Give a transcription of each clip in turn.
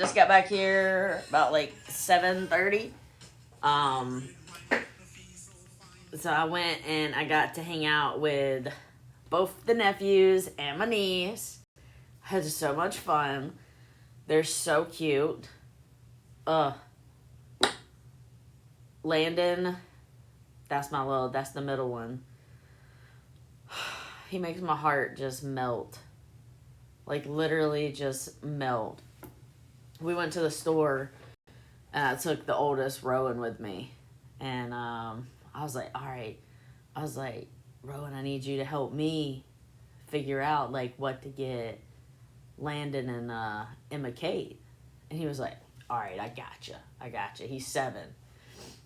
Just got back here about like 7:30. So I went and I got to hang out with both the nephews and my niece. Had so much fun. They're so cute. Landon, that's the middle one. He makes my heart just melt. Like literally just melt. We went to the store and I took the oldest Rowan with me. And I was like, all right. I was like, Rowan, I need you to help me figure out like what to get Landon and Emma Kate. And he was like, all right, I gotcha. He's 7.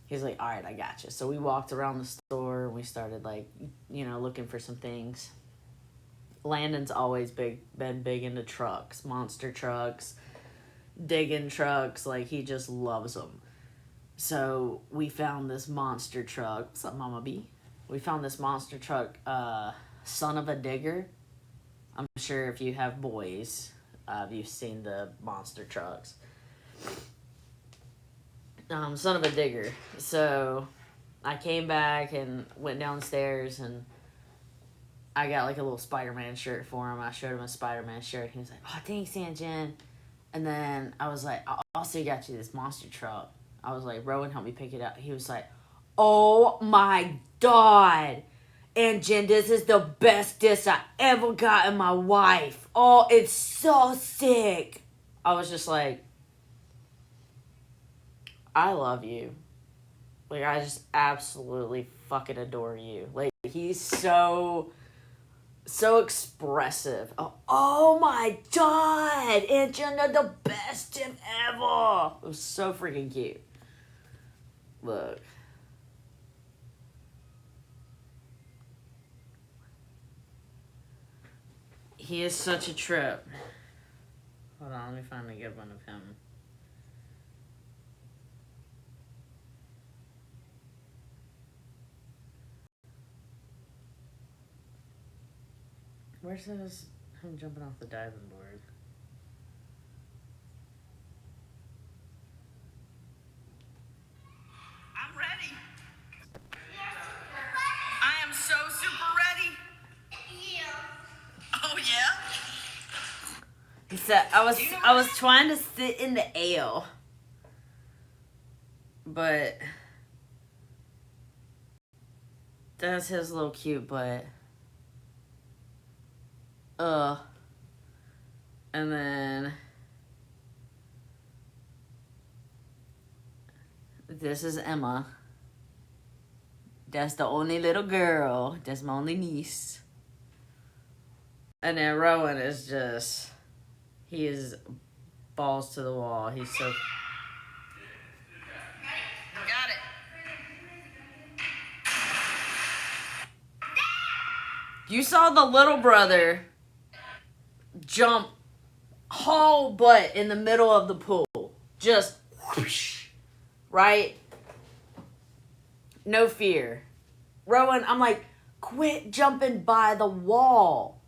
He's like, all right, I gotcha. So we walked around the store and we started like, looking for some things. Landon's always been big into trucks, monster trucks, digging trucks. Like he just loves them. So we found this monster truck. What's up, Mama B? We found this monster truck, son of a digger. I'm sure if you have boys, you've seen the monster trucks. Son of a digger. So I came back and went downstairs and I got like a little Spider-Man shirt for him. I showed him a Spider-Man shirt. He was like, oh, thanks, Aunt Jen. And then I was like, I also got you this monster truck. I was like, Rowan, help me pick it up. He was like, oh my God. Aunt Jen, this is the best disc I ever got in my life. Oh, it's so sick. I was just like, I love you. Like, I just absolutely fucking adore you. Like, he's so expressive. Oh my God. Aunt Jen, you're the best Jim ever. It was so freaking cute. Look. He is such a trip. Hold on, let me find a good one of him. Where's him jumping off the diving board? I'm ready. I am so super ready. Yeah. Oh yeah? He said I was trying to sit in the L. But that's his little cute butt. And then this is Emma. That's the only little girl. That's my only niece. And then Rowan is just, he is balls to the wall. He's so... Got it. You saw the little brother jump whole butt in the middle of the pool. Just whoosh, right? No fear. Rowan, I'm like, quit jumping by the wall.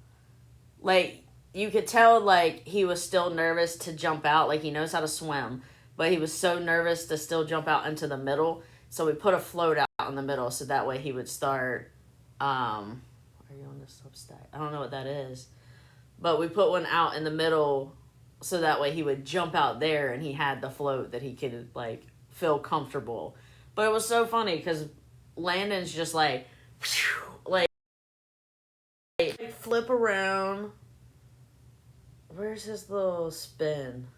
Like, you could tell, like, he was still nervous to jump out. Like, he knows how to swim. But he was so nervous to still jump out into the middle. So we put a float out in the middle so that way he would start, are you on the Substack? I don't know what that is. But we put one out in the middle so that way he would jump out there and he had the float that he could, like, feel comfortable. But it was so funny because Landon's just like, like, flip around. Where's his little spin?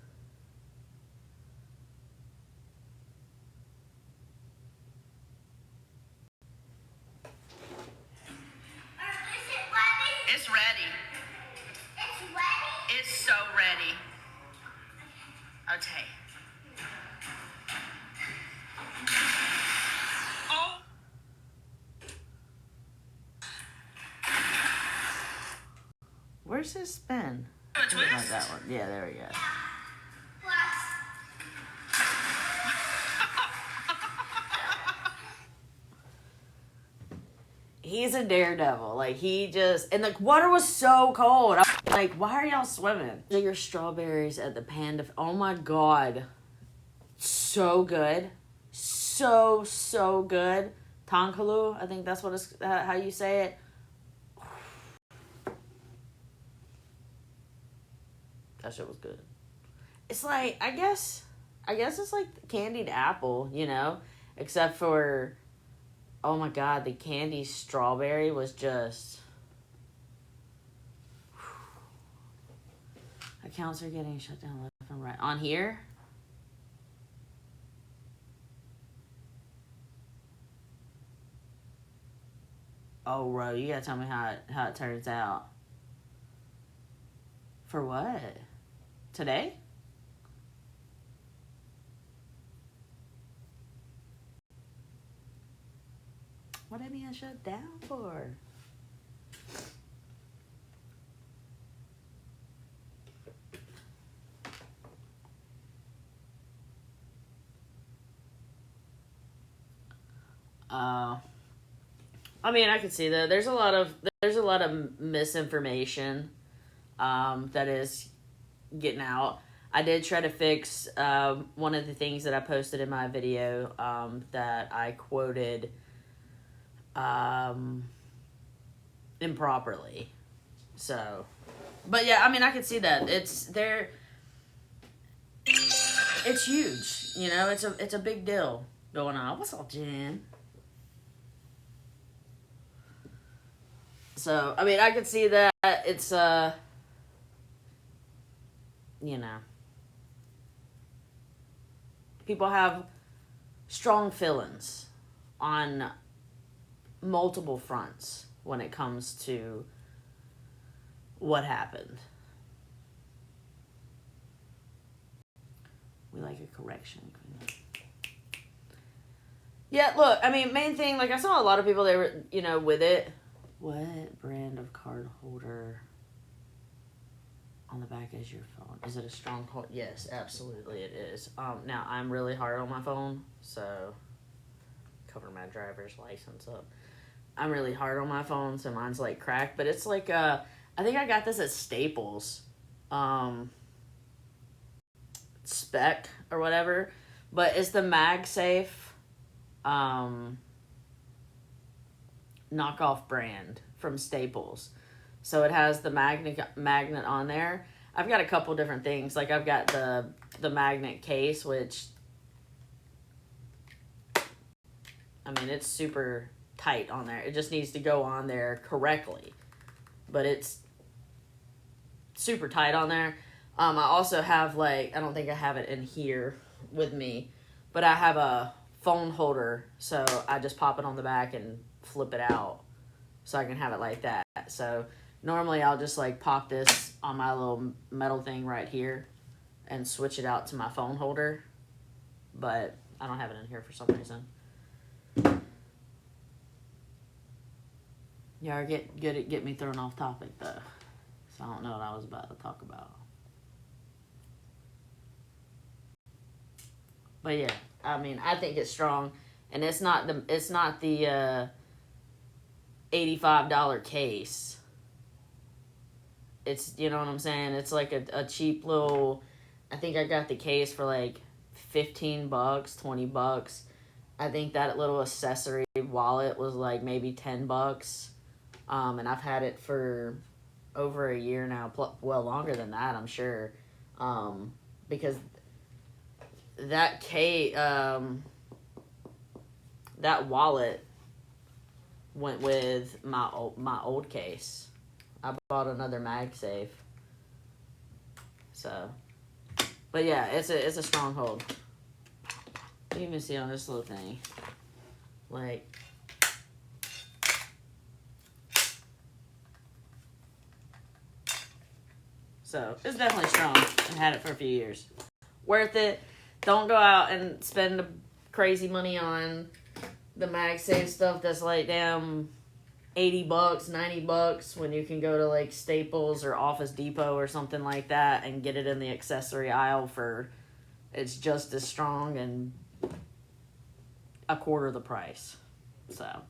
It's ready. It's ready? It's so ready. Okay. Oh. Where's his spin? A twist? Like that one. Yeah, there we go. He's a daredevil. Like, he just... And the water was so cold. Like, why are y'all swimming? Your strawberries at the Panda. Oh my God. So good. So good. Tonkalu, I think that's what it's, how you say it. That shit was good. It's like, I guess it's like candied apple, you know? Except for, oh my God, the candy strawberry was just... Accounts are getting shut down left and right. On here? Oh, bro, you gotta tell me how it turns out. For what? Today? What am I shut down for? I mean, I can see that there's a lot of misinformation that is getting out. I did try to fix one of the things that I posted in my video that I quoted improperly. So, but yeah, I mean, I can see that it's huge. You know, it's a big deal going on. What's up, Jen? So, I mean, I could see that it's, you know, people have strong feelings on multiple fronts when it comes to what happened. We like a correction. Yeah, look, I mean, main thing, like, I saw a lot of people, they were, you know, with it. What brand of card holder on the back is your phone? Is it a Stronghold? Yes, absolutely it is. Now, I'm really hard on my phone, so cover my driver's license up. I'm really hard on my phone, so mine's like cracked, but it's like, I think I got this at Staples, spec or whatever, but it's the MagSafe, knockoff brand from Staples. So it has the magnet on there. I've got a couple different things. Like I've got the magnet case, which, I mean, it's super tight on there. It just needs to go on there correctly. But it's super tight on there. I also have, like, I don't think I have it in here with me, but I have a phone holder, so I just pop it on the back and flip it out so I can have it like that. So normally I'll just like pop this on my little metal thing right here and switch it out to my phone holder, but I don't have it in here for some reason. You are good at get me thrown off topic though, so I don't know what I was about to talk about. But yeah, I mean, I think it's strong, and it's not the $85 case. It's, you know what I'm saying? It's like a cheap little, I think I got the case for like $15, $20. I think that little accessory wallet was like maybe $10. And I've had it for over a year now, well, longer than that, I'm sure. Because that that wallet went with my old case. I bought another MagSafe. So, but yeah, it's a stronghold. You can even see on this little thing, like, so it's definitely strong. I've had it for a few years. Worth it. Don't go out and spend crazy money on the MagSafe stuff that's like damn $80, $90 when you can go to like Staples or Office Depot or something like that and get it in the accessory aisle for, it's just as strong and a quarter the price. So,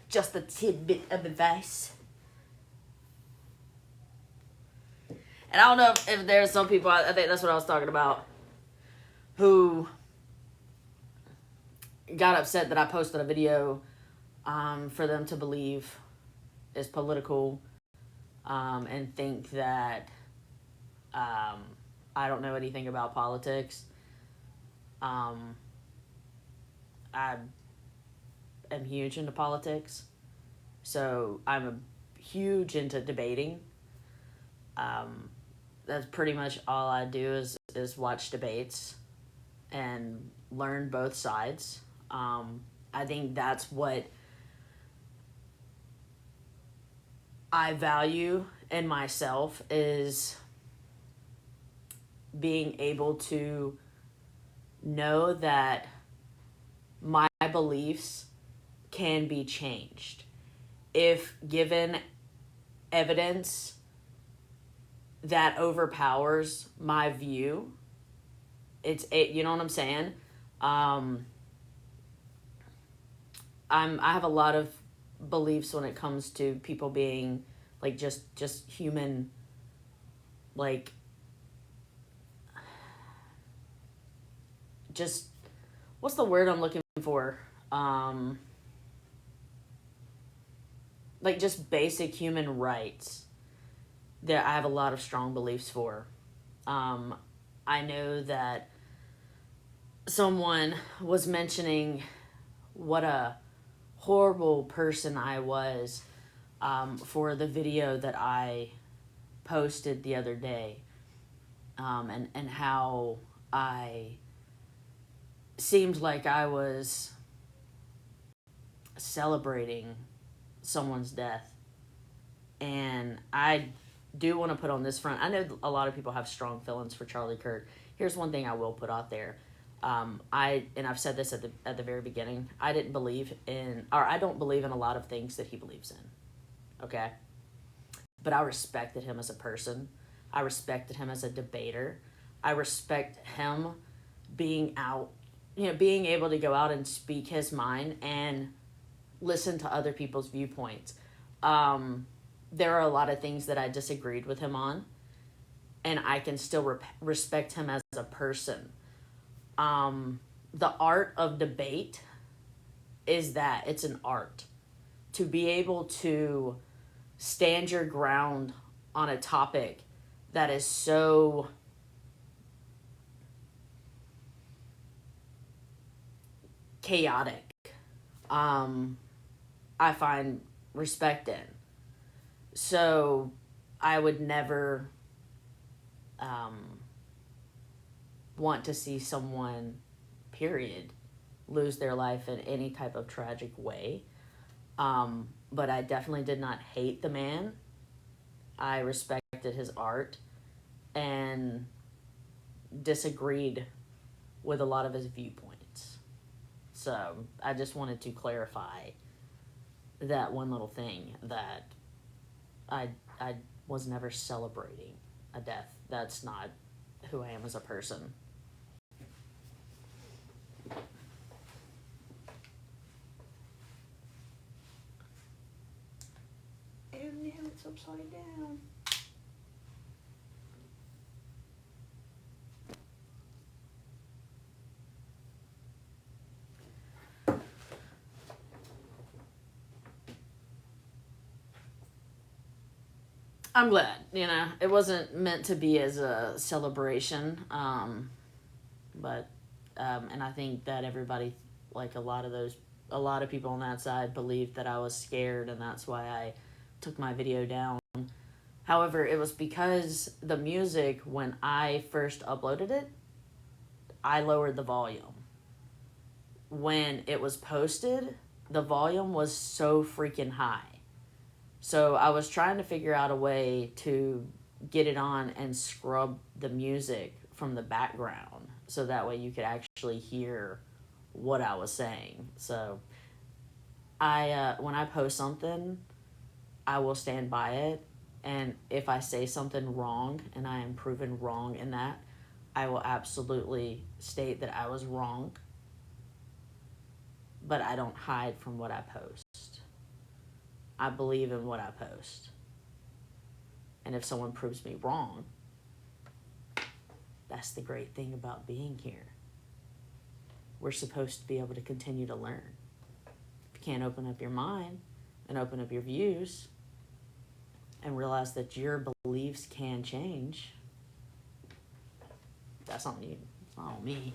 just a tidbit of advice. And I don't know if there's some people, I think that's what I was talking about, who got upset that I posted a video for them to believe is political and think that I don't know anything about politics. I am huge into politics, so I'm huge into debating. That's pretty much all I do is watch debates and learn both sides. I think that's what I value in myself, is being able to know that my beliefs can be changed if given evidence that overpowers my view. You know what I'm saying? I have a lot of beliefs when it comes to people being like just human, like just what's the word I'm looking for? Like just basic human rights that I have a lot of strong beliefs for. I know that someone was mentioning what a horrible person I was for the video that I posted the other day, and how I seemed like I was celebrating someone's death. And I do want to put on this front, I know a lot of people have strong feelings for Charlie Kirk. Here's one thing I will put out there. I've said this at the very beginning. I don't believe in a lot of things that he believes in. Okay? But I respected him as a person. I respected him as a debater. I respect him being able to go out and speak his mind and listen to other people's viewpoints. There are a lot of things that I disagreed with him on, and I can still respect him as a person. The art of debate is that it's an art. To be able to stand your ground on a topic that is so chaotic, I find respect in. So I would never want to see someone, period, lose their life in any type of tragic way. But I definitely did not hate the man. I respected his art and disagreed with a lot of his viewpoints. So I just wanted to clarify that one little thing, that I was never celebrating a death. That's not who I am as a person. And now it's upside down. I'm glad, it wasn't meant to be as a celebration, but and I think that everybody, like a lot of people on that side believed that I was scared, and that's why I took my video down. However, it was because the music, when I first uploaded it, I lowered the volume. When it was posted, the volume was so freaking high. So I was trying to figure out a way to get it on and scrub the music from the background, so that way you could actually hear what I was saying. So when I post something, I will stand by it. And if I say something wrong and I am proven wrong in that, I will absolutely state that I was wrong. But I don't hide from what I post. I believe in what I post. And if someone proves me wrong, That's the great thing about being here. We're supposed to be able to continue to learn. If you can't open up your mind and open up your views and realize that your beliefs can change, that's on you. It's not on me.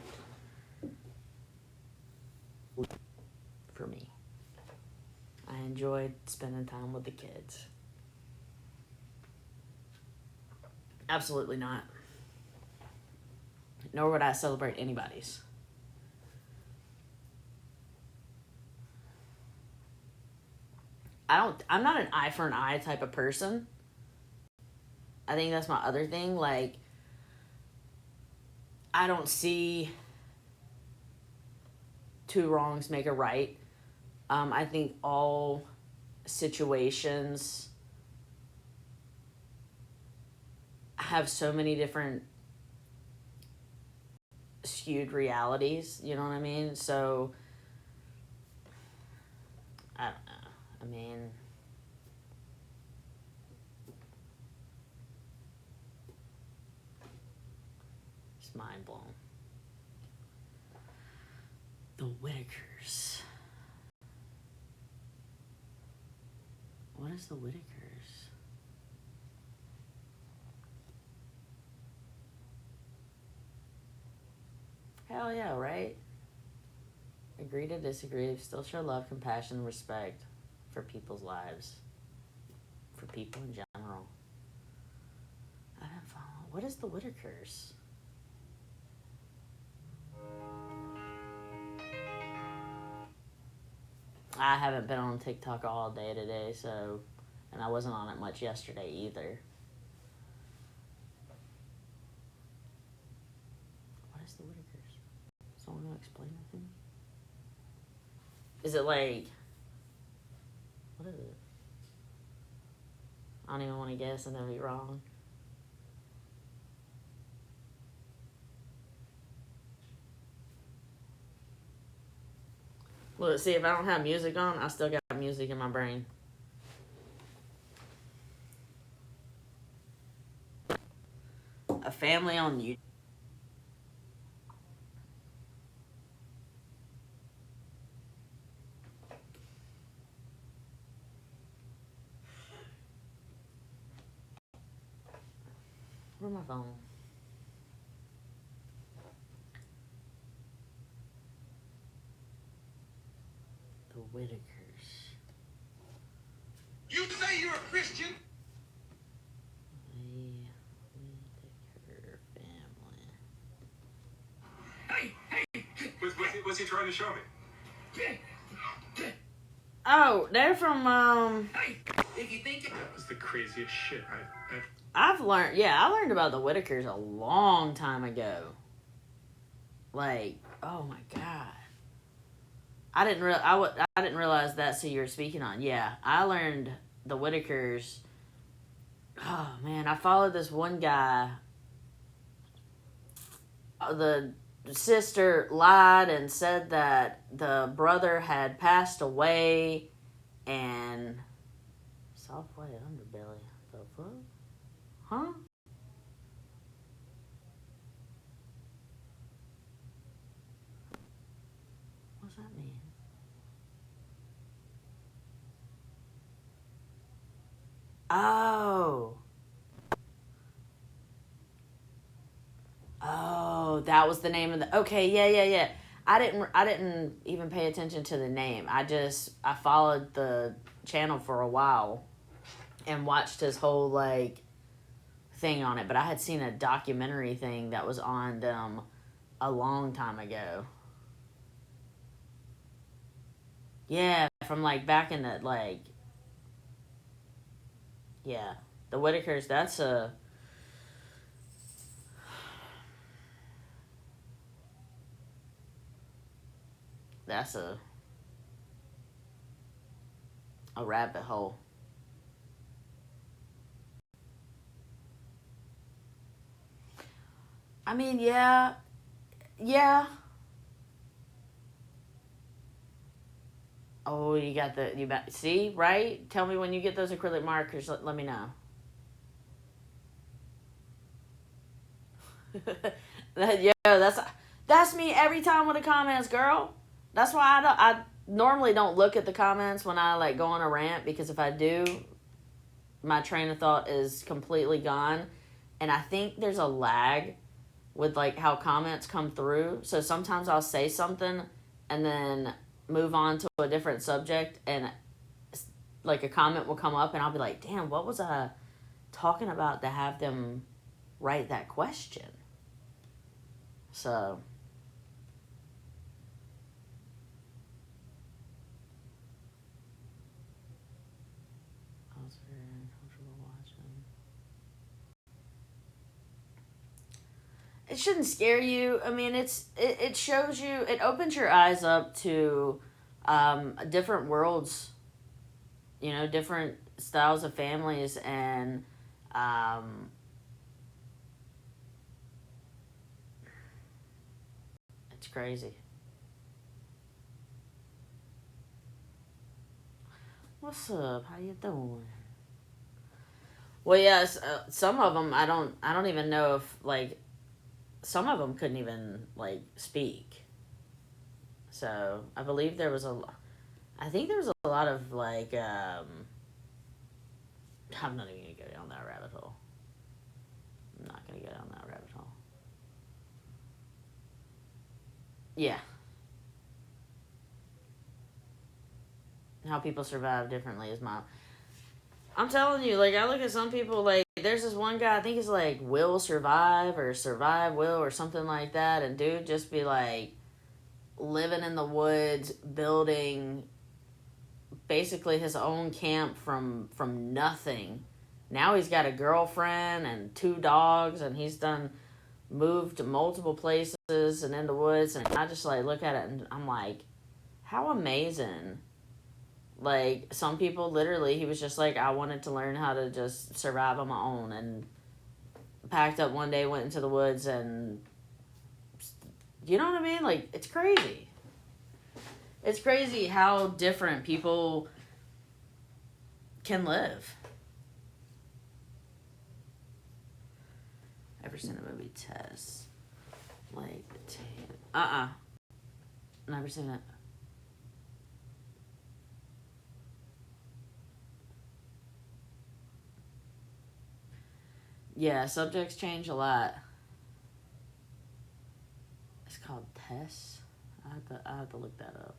For me, I enjoyed spending time with the kids. Absolutely not. Nor would I celebrate anybody's. I'm not an eye for an eye type of person. I think that's my other thing. Like, I don't see two wrongs make a right. I think all situations have so many different skewed realities, you know what I mean? So, I don't know. I mean, it's mind blown. The Whitakers. What is the Whitakers? Hell yeah, right? Agree to disagree, still show love, compassion, and respect for people's lives. For people in general. I didn't follow. What is the Whitakers? I haven't been on TikTok all day today, so, and I wasn't on it much yesterday either. What is the Whitakers? Someone gonna explain it to me? Is it like, what is it? I don't even want to guess and then be wrong. Look, see, if I don't have music on, I still got music in my brain. A family on YouTube. Where's my phone? The Whitakers. You say you're a Christian? The Whitaker family. What's he trying to show me? Oh, they're from, If you think that was the craziest shit I learned about the Whitakers a long time ago. Like, oh my god. I didn't realize that's who you were speaking on. Yeah, I learned the Whitakers. Oh man, I followed this one guy. The sister lied and said that the brother had passed away, and soft white underbelly. The fuck? Huh? What's that mean? Oh. Oh, that was the name of the. Okay, yeah. I didn't even pay attention to the name. I followed the channel for a while and watched his whole like thing on it, but I had seen a documentary thing that was on them a long time ago. Yeah, from like back in the like, yeah, the Whitakers. That's a rabbit hole. I mean, yeah. Oh, see, right? Tell me when you get those acrylic markers. Let me know. That's me every time with the comments, girl. That's why I normally don't look at the comments when I like go on a rant, because if I do, my train of thought is completely gone. And I think there's a lag with like how comments come through. So sometimes I'll say something and then move on to a different subject, and like a comment will come up and I'll be like, damn, what was I talking about to have them write that question? So I was very uncomfortable watching. It shouldn't scare you. I mean, it shows you, it opens your eyes up to different worlds, you know, different styles of families, and it's crazy. What's up? How you doing? Well, yes, some of them I don't even know if like some of them couldn't even like speak. So I believe I think there was a lot of like I'm not even gonna go down that rabbit hole. I'm not gonna go down that rabbit hole. Yeah, how people survive differently is my. I'm telling you, like I look at some people like there's this one guy, I think he's like Will Survive or Survive Will or something like that, and dude just be like living in the woods, building basically his own camp from nothing. Now he's got a girlfriend and 2 dogs, and he's moved to multiple places and in the woods, and I just like look at it and I'm like, how amazing. Like some people literally, he was just like, I wanted to learn how to just survive on my own, and packed up one day, went into the woods, and you know what I mean? Like it's crazy. It's crazy how different people can live. Ever seen the movie Tess? Like, never seen it. Yeah, subjects change a lot. It's called Tess. I have to look that up.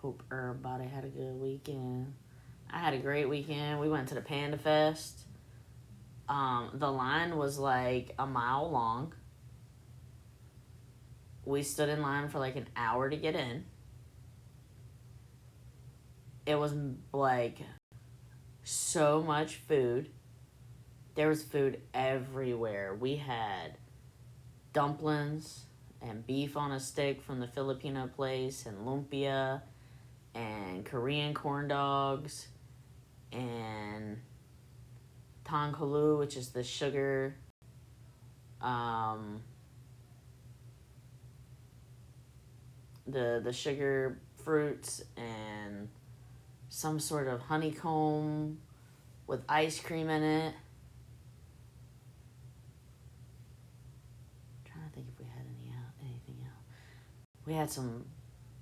Hope everybody had a good weekend. I had a great weekend. We went to the Panda Fest. The line was like a mile long. We stood in line for like an hour to get in. It was like so much food. There was food everywhere. We had dumplings and beef on a stick from the Filipino place, and lumpia, and Korean corn dogs, and tangkolu, which is the sugar, the sugar fruits, and some sort of honeycomb with ice cream in it. I'm trying to think if we had anything else. We had some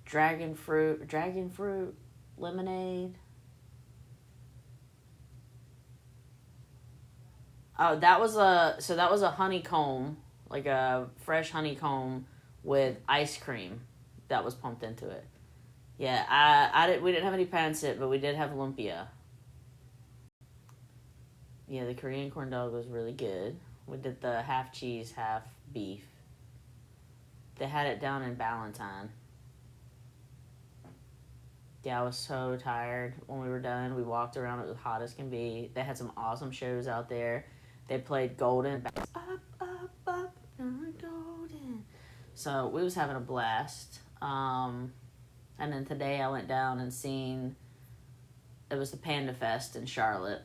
dragon fruit lemonade. Oh, that was a honeycomb, like a fresh honeycomb with ice cream that was pumped into it. Yeah, we didn't have any pancit, but we did have lumpia. Yeah, the Korean corn dog was really good. We did the half cheese, half beef. They had it down in Ballantyne. Yeah, I was so tired when we were done. We walked around. It was hot as can be. They had some awesome shows out there. They played Golden. Up, Golden. So we was having a blast. And then today I went down and seen, it was the Panda Fest in Charlotte.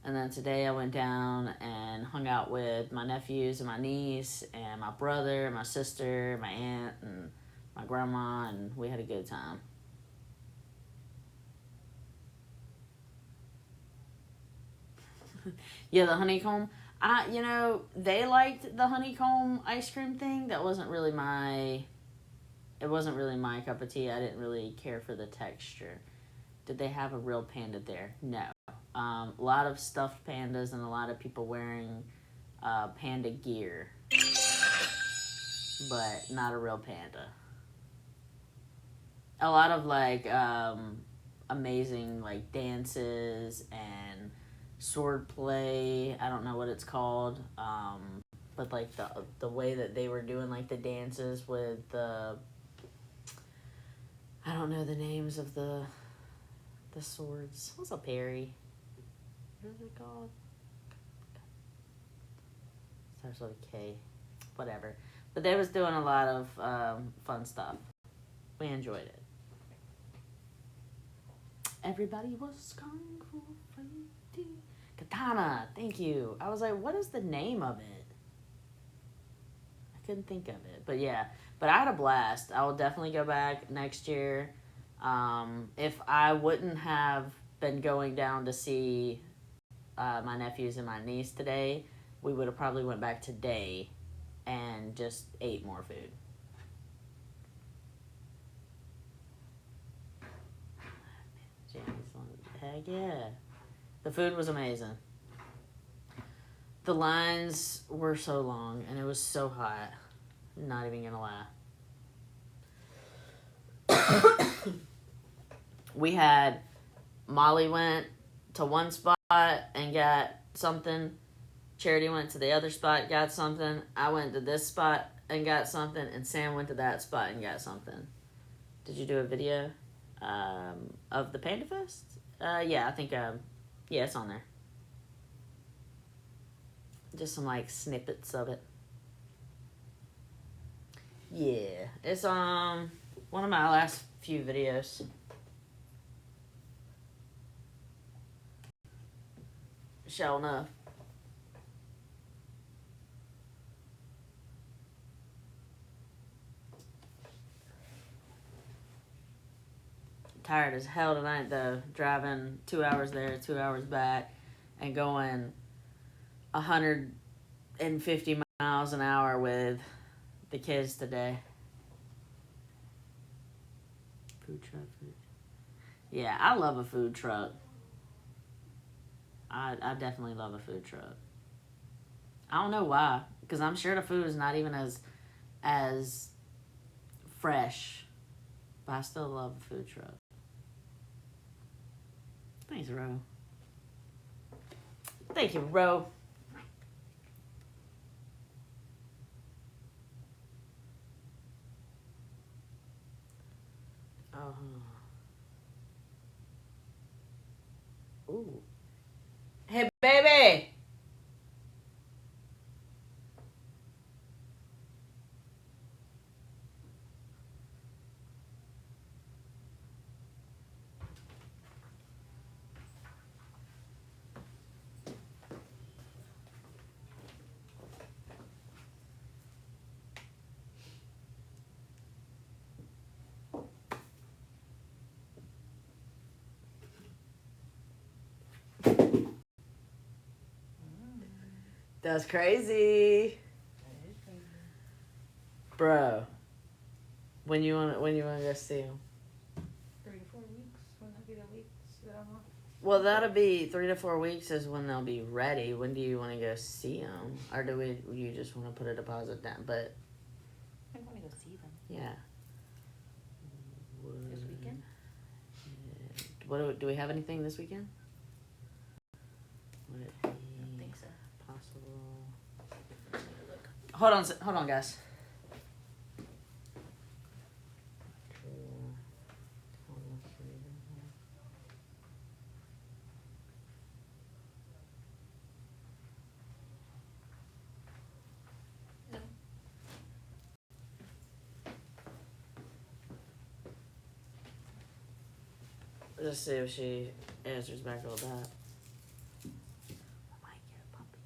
And then today I went down and hung out with my nephews and my niece and my brother and my sister, my aunt and my grandma, and we had a good time. Yeah, the honeycomb. They liked the honeycomb ice cream thing. That wasn't really my. It wasn't really my cup of tea. I didn't really care for the texture. Did they have a real panda there? No. A lot of stuffed pandas and a lot of people wearing panda gear, but not a real panda. A lot of amazing dances and sword play. I don't know what it's called, but the way that they were doing the dances with the. I don't know the names of the swords. What's a parry? What is it called? Starts with a K. Whatever. But they was doing a lot of fun stuff. We enjoyed it. Everybody was kung fu fighting. Katana. Thank you. I was like, what is the name of it? I couldn't think of it. But yeah. But I had a blast. I will definitely go back next year. If I wouldn't have been going down to see my nephews and my niece today, we would have probably went back today and just ate more food. Heck yeah. The food was amazing. The lines were so long and it was so hot. Not even gonna lie. We had Molly went to one spot and got something. Charity went to the other spot, got something. I went to this spot and got something, and Sam went to that spot and got something. Did you do a video of the Panda Fest? Yeah, I think yeah, it's on there. Just some snippets of it. Yeah, it's one of my last few videos. Sure enough. Tired as hell tonight though, driving 2 hours there, 2 hours back, and going 150 miles an hour with the kids today. Food truck. Yeah, I love a food truck. I definitely love a food truck. I don't know why, because I'm sure the food is not even as fresh, but I still love a food truck. Thanks, Ro. Thank you, Ro. Oh. Ooh. Hey, baby. That's crazy. Bro. When you wanna go see him? 3 to 4 weeks. Wouldn't that be the weeks that I'm off? Well, that'll be 3 to 4 weeks is when they'll be ready. When do you want to go see them? Or you just want to put a deposit down? But I want to go see them. yeah. This weekend? What do we have anything this weekend? Would it be I don't think so. possible? Let me look. Hold on, guys. No. Let's see if she answers back all that. I might get a puppy.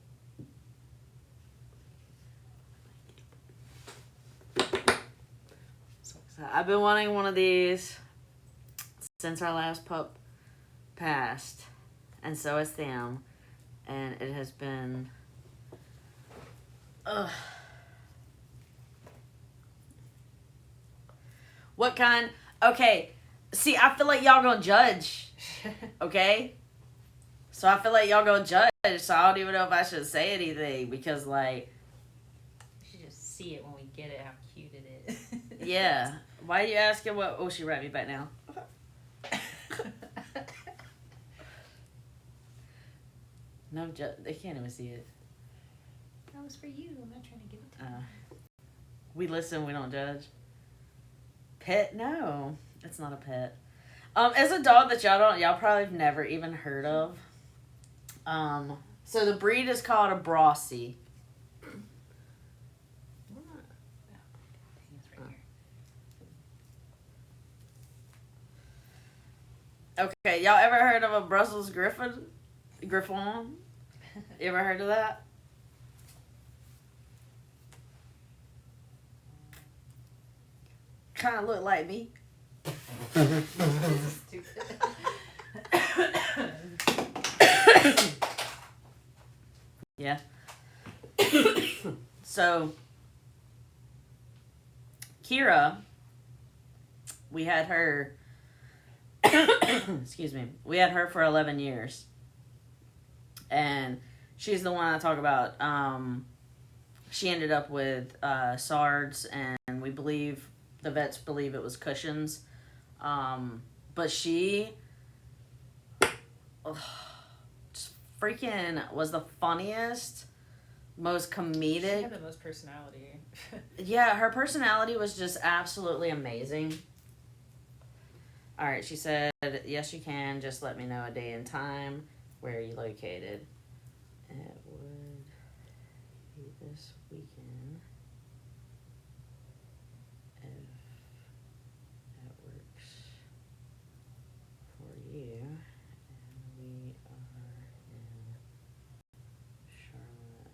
So excited. I've been wanting one of these since our last pup passed, and so has Sam. and it has been. Ugh. What kind? Okay, see, I feel like y'all gonna judge. Okay, so I feel like y'all gonna judge. So I don't even know if I should say anything because, like, We should just see it when we get it, how cute it is. yeah. Why are you asking what? Oh, she write me back now. No, they can't even see it. That was for you. I'm not trying to give it to you. We listen, we don't judge. Pet? No, it's not a pet. It's a dog that y'all probably have never even heard of. So the breed is called a Brossie. It's right here. Okay, y'all ever heard of a Brussels Griffon? Griffon? You ever heard of that? Kind of look like me. Stupid. Yeah. So, Kira, we had her, excuse me, we had her for 11 years. And she's the one I talk about. She ended up with SARS, and the vets believe it was Cushing's. But she just freaking was the funniest, most comedic. She had the most personality. Yeah, her personality was just absolutely amazing. All right, she said, yes, you can. Just let me know a day and time. Where are you located? It would be this weekend if it works for you. And we are in Charlotte,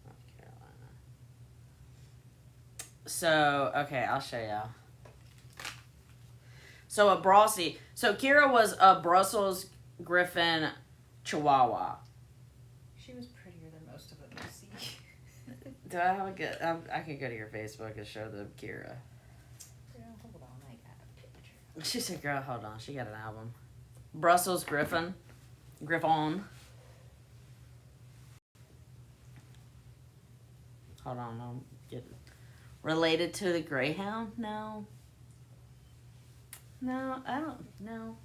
North Carolina. So, okay, I'll show y'all. So a Brossie. So Kira was a Brussels Griffon Chihuahua. She was prettier than most of them you see. Do I have a good? I could go to your Facebook and show them Kira. Girl, hold on, I got a picture. She said, "Girl, hold on. She got an album." Brussels Griffon. Hold on, I'll get it. Related to the Greyhound? No. No, I don't. No,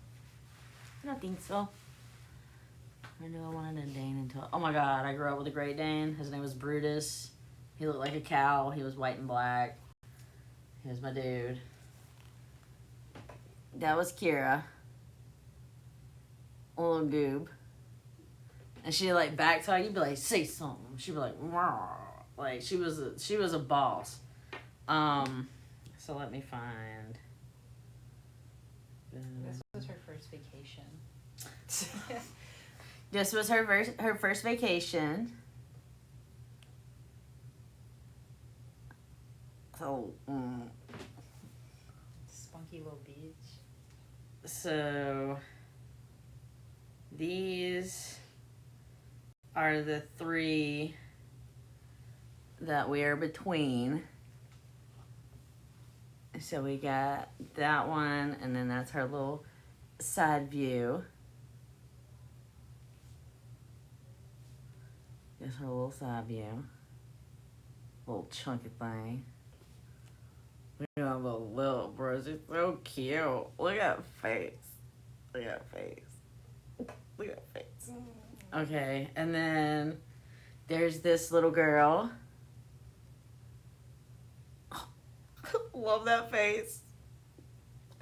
I don't think so. I knew I wanted a Dane until. Oh my God! I grew up with a Great Dane. His name was Brutus. He looked like a cow. He was white and black. He was my dude. That was Kira. A little goob. And she like back talk. You'd be like, say something. She'd be like, "Rawr." Like she was a boss. So let me find. This was her first vacation. This was her first vacation. So, Spunky little beach. So these are the three that we are between. So we got that one, and then that's her little side view. That's her little side view. Little chunky thing. Look at the little bro. She's so cute. Look at her face. Look at her face. Look at her face. Okay, and then there's this little girl. Love that face.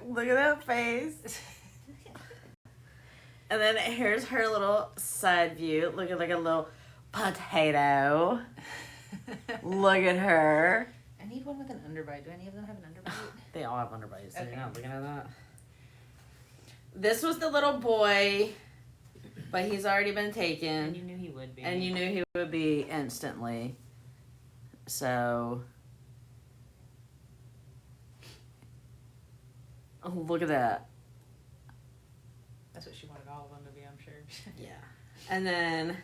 Look at that face. And then here's her little side view, looking like a little potato. Look at her. I need one with an underbite. Do any of them have an underbite? They all have underbites, so Okay. you're not looking at that. This was the little boy, but he's already been taken. And you knew he would be. And you knew he would be instantly. So, oh, look at that. That's what she wanted all of them to be, I'm sure. Yeah. And then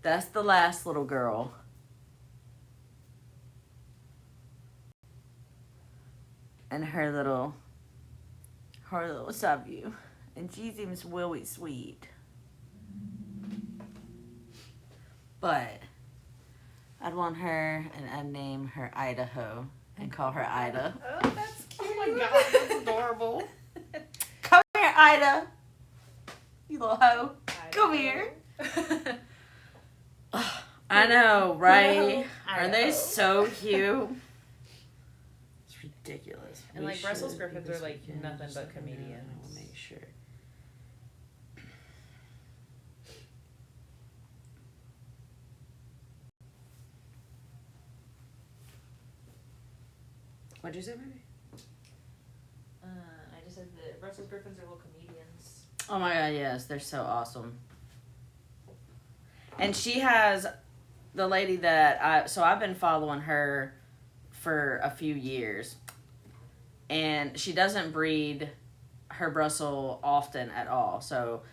that's the last little girl. And her little sub view. And she seems really sweet. But I'd want her and I'd name her Idaho and call her Ida. Oh, that's cute. Oh my god, that's adorable. Come here, Ida. You little hoe. Idaho. Come here. I know, right? Are they Idaho. so cute? It's ridiculous. And, like, We Brussels should Griffins this are, like, weekend, nothing just but let me know, and I comedians. will make sure. What'd you say, baby? I just said that Brussels Griffins are little comedians. Oh my god, yes, they're so awesome. And she has the lady that I've been following her for a few years. And she doesn't breed her Brussels often at all. So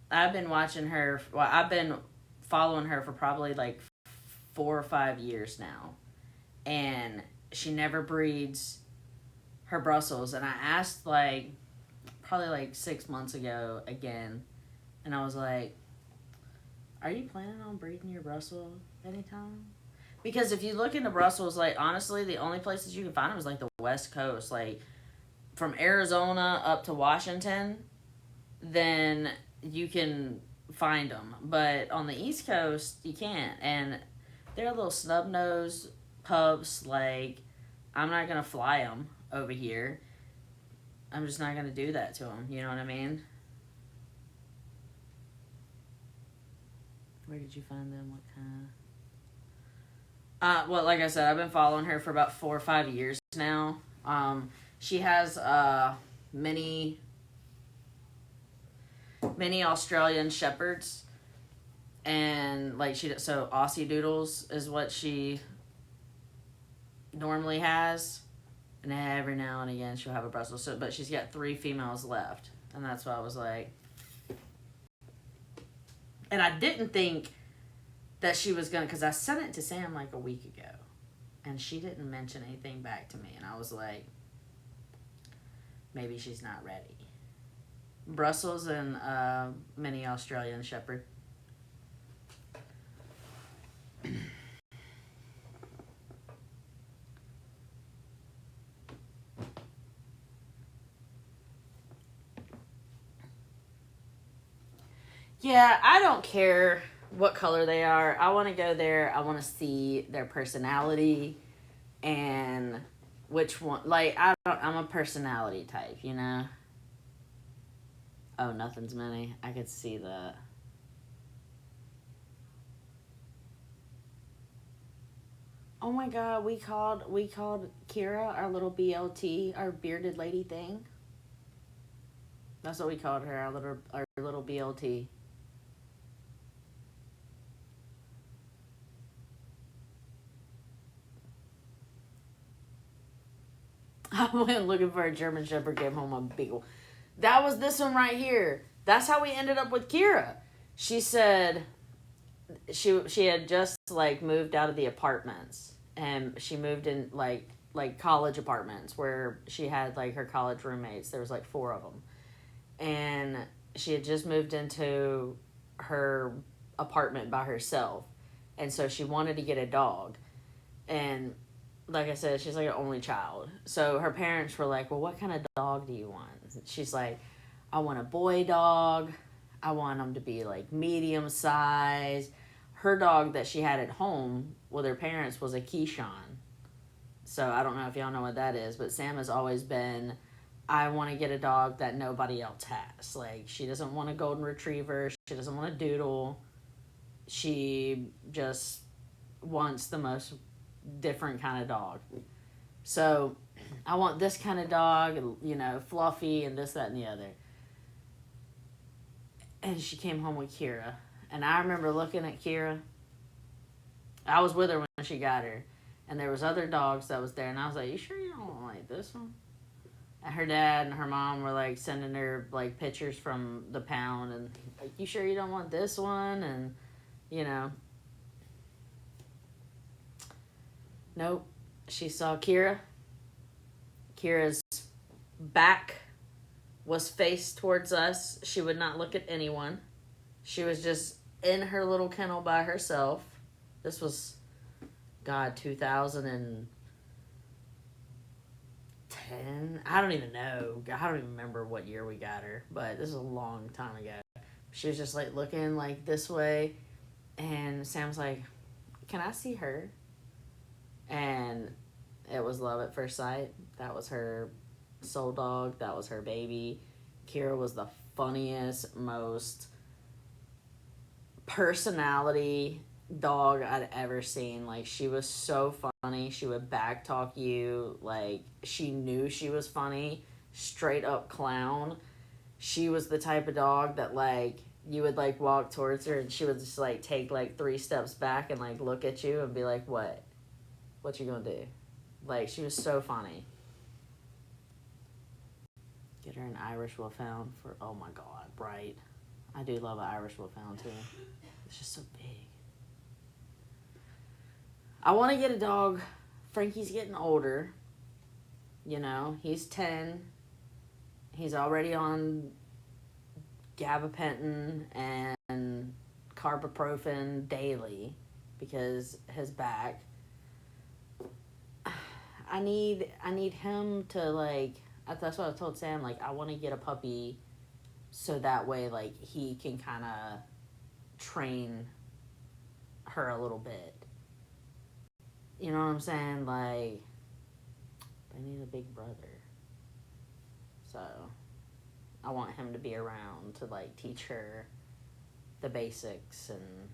I've been watching her, I've been following her for probably like 4 or 5 years now. And she never breeds her Brussels. And I asked probably 6 months ago again. And I was like, are you planning on breeding your Brussels anytime? Because if you look into Brussels, honestly, the only places you can find them is the West Coast. From Arizona up to Washington, then you can find them. But on the East Coast, you can't. And they're little snub-nosed pups. I'm not going to fly them over here. I'm just not going to do that to them. You know what I mean? Where did you find them? What kind of... well, like I said, I've been following her for about 4 or 5 years now. She has many Australian Shepherds, and so Aussie Doodles is what she normally has, and every now and again she'll have a Brussels. But she's got 3 females left, and that's why I was like. And I didn't think that she was gonna, because I sent it to Sam a week ago, and she didn't mention anything back to me, and I was like, maybe she's not ready. Brussels and mini Australian Shepherd. Yeah, I don't care what color they are. I want to go there. I want to see their personality and which one. I'm a personality type, you know? Oh, nothing's mini. I could see that. Oh my god, we called Kira our little BLT, our bearded lady thing. That's what we called her, our little BLT. I went looking for a German Shepherd, came home a beagle. That was this one right here. That's how we ended up with Kira. She said she had just moved out of the apartments, and she moved in like college apartments where she had her college roommates. There was 4 of them, and she had just moved into her apartment by herself, and so she wanted to get a dog. And like I said, she's an only child. So her parents were like, well, what kind of dog do you want? She's like, I want a boy dog. I want them to be medium size. Her dog that she had at home with her parents was a Keyshawn. So I don't know if y'all know what that is, but Sam has always been, I want to get a dog that nobody else has. She doesn't want a golden retriever. She doesn't want a doodle. She just wants the most different kind of dog. So I want this kind of dog, fluffy and this, that, and the other. And she came home with Kira. And I remember looking at Kira. I was with her when she got her. And there was other dogs that was there. And I was like, you sure you don't like this one? And her dad and her mom were like sending her like pictures from the pound and like, you sure you don't want this one? And you know, nope. She saw Kira. Kira's back was faced towards us. She would not look at anyone. She was just in her little kennel by herself. This was, God, 2010. I don't even know. I don't even remember what year we got her, but this is a long time ago. She was just like looking like this way, and Sam was like, "Can I see her?" And it was love at first sight. That was her soul dog. That was her baby. Kira was the funniest, most personality dog I'd ever seen. Like, she was so funny. She would backtalk you. Like, she knew she was funny. Straight up clown. She was the type of dog that, like, you would, like, walk towards her and she would just, like, take, like, 3 steps back and, like, look at you and be like, what? What you gonna do? Like, she was so funny. Get her an Irish Wolfhound for, oh my God, right? I do love an Irish Wolfhound too. It's just so big. I want to get a dog. Frankie's getting older. You know, he's 10. He's already on gabapentin and carboprofen daily because his back. I need him to, like, that's what I told Sam, like, I want to get a puppy so that way, like, he can kind of train her a little bit. You know what I'm saying? Like, I need a big brother. So, I want him to be around to, like, teach her the basics and,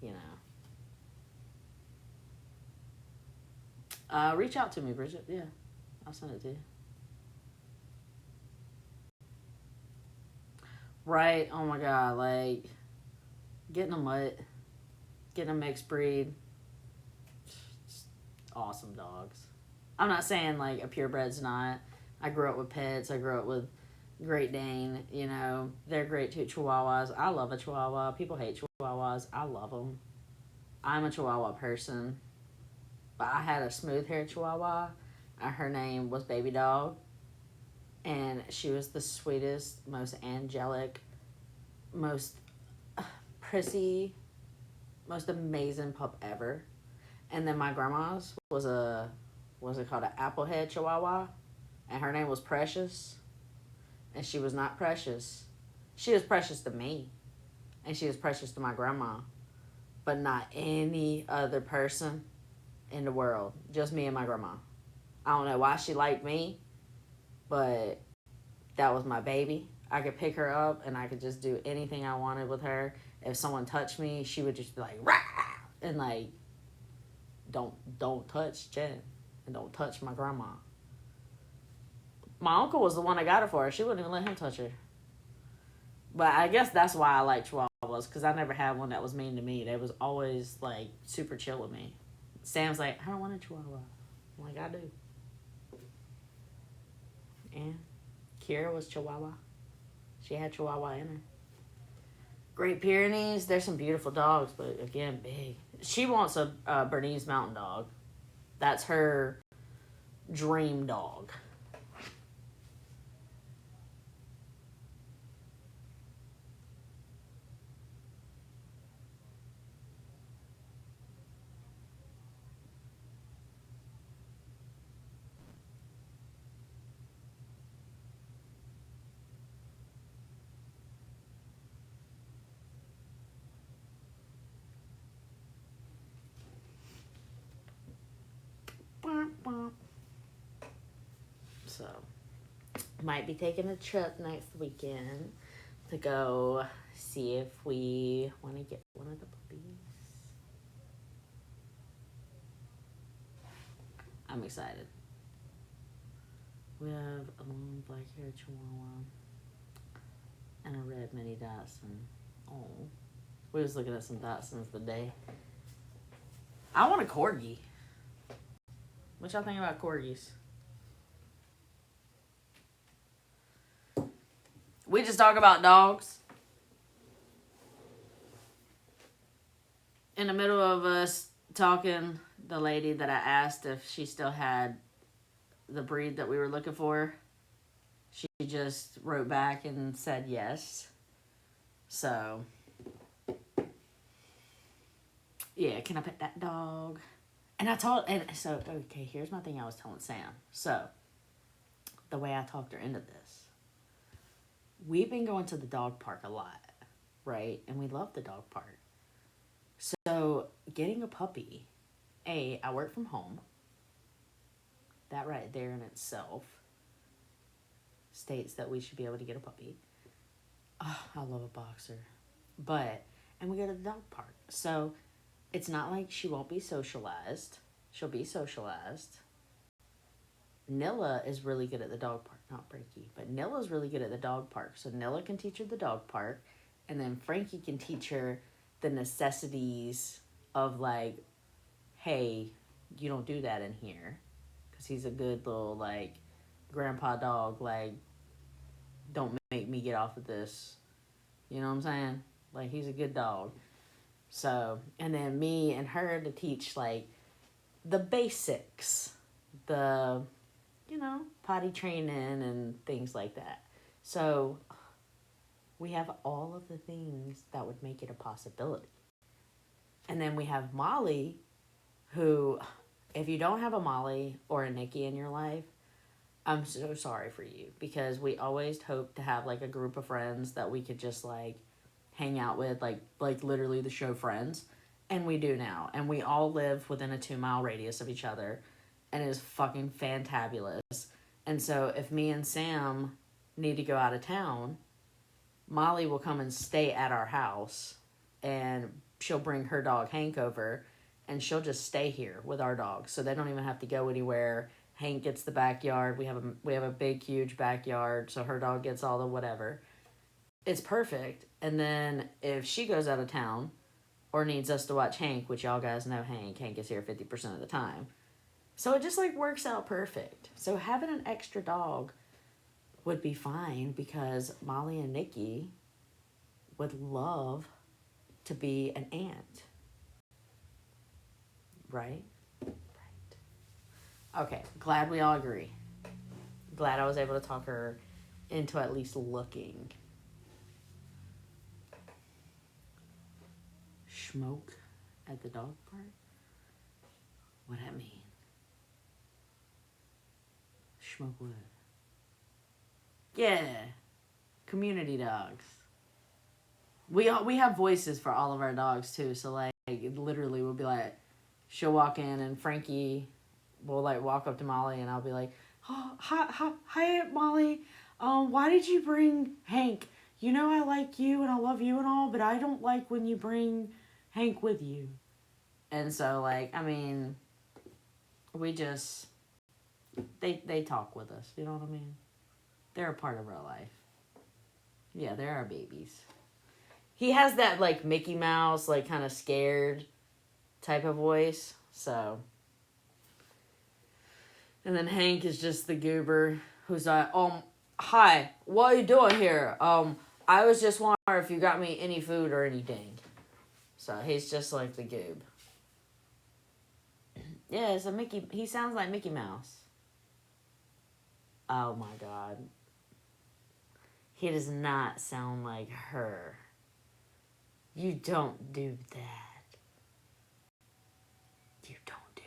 you know. Reach out to me, Bridget. Yeah, I'll send it to you. Right? Oh my God, like, getting a mutt, getting a mixed breed, awesome dogs. I'm not saying, like, a purebred's not. I grew up with pets. I grew up with Great Dane, you know. They're great too. Chihuahuas. I love a Chihuahua. People hate Chihuahuas. I love them. I'm a Chihuahua person. But I had a smooth-haired Chihuahua. Her name was Baby Dog. And she was the sweetest, most angelic, most prissy, most amazing pup ever. And then my grandma's was a, what's it called, an applehead Chihuahua. And her name was Precious. And she was not precious. She was precious to me. And she was precious to my grandma. But not any other person in the world. Just me and my grandma. I don't know why she liked me. But that was my baby. I could pick her up and I could just do anything I wanted with her. If someone touched me, she would just be like, rah! And like, don't touch Jen. And don't touch my grandma. My uncle was the one that got her for her. She wouldn't even let him touch her. But I guess that's why I like Chihuahuas, because I never had one that was mean to me. They was always, like, super chill with me. Sam's like, I don't want a Chihuahua. I'm like, I do. And Kira was Chihuahua. She had Chihuahua in her. Great Pyrenees. There's some beautiful dogs, but, again, big. She wants a Bernese Mountain Dog. That's her dream dog. So, might be taking a trip next weekend to go see if we want to get one of the puppies. I'm excited. We have a long black-haired Chihuahua and a red mini Dachshund. Oh, we was looking at some Dachshunds today. I want a Corgi. What y'all think about Corgis? We just talk about dogs. In the middle of us talking, the lady that I asked if she still had the breed that we were looking for, she just wrote back and said yes. So, yeah, can I pet that dog? And I told, and so, okay, here's my thing I was telling Sam. So, the way I talked her into this, we've been going to the dog park a lot, right? And we love the dog park. So, getting a puppy, I work from home. That right there in itself states that we should be able to get a puppy. Oh, I love a boxer. And we go to the dog park. So, it's not like she won't be socialized. She'll be socialized. Nilla is really good at the dog park. Not Frankie, but Nilla's really good at the dog park. So, Nilla can teach her the dog park. And then Frankie can teach her the necessities of like, hey, you don't do that in here. Because he's a good little, like, grandpa dog. Like, don't make me get off of this. You know what I'm saying? Like, he's a good dog. So, and then me and her to teach, like, the basics. The, potty training and things like that. So, we have all of the things that would make it a possibility. And then we have Molly, who, if you don't have a Molly or a Nikki in your life, I'm so sorry for you. Because we always hope to have, like, a group of friends that we could just, like, hang out with, like literally the show Friends. And we do now. And we all live within a 2-mile radius of each other. And it is fucking fantabulous. And so if me and Sam need to go out of town, Molly will come and stay at our house. And she'll bring her dog Hank over. And she'll just stay here with our dogs. So they don't even have to go anywhere. Hank gets the backyard. We have a big, huge backyard. So her dog gets all the whatever. It's perfect. And then if she goes out of town or needs us to watch Hank, which y'all guys know Hank is here 50% of the time. So it just like works out perfect. So having an extra dog would be fine because Molly and Nikki would love to be an aunt. Right? Right. Okay, glad we all agree. Glad I was able to talk her into at least looking. Smoke at the dog park? What that mean? Smoke what? Yeah, community dogs. We have voices for all of our dogs too. So like, it literally will be like, she'll walk in and Frankie will like walk up to Molly and I'll be like, oh, hi Aunt Molly. Why did you bring Hank? You know I like you and I love you and all, but I don't like when you bring Hank with you. And so like, I mean, we just, they talk with us. You know what I mean? They're a part of our life. Yeah, they're our babies. He has that like Mickey Mouse, like kind of scared type of voice. So, and then Hank is just the goober who's like, hi, what are you doing here? I was just wondering if you got me any food or anything. So he's just like the goob. Yeah, it's he sounds like Mickey Mouse. Oh my God. He does not sound like her. You don't do that. You don't do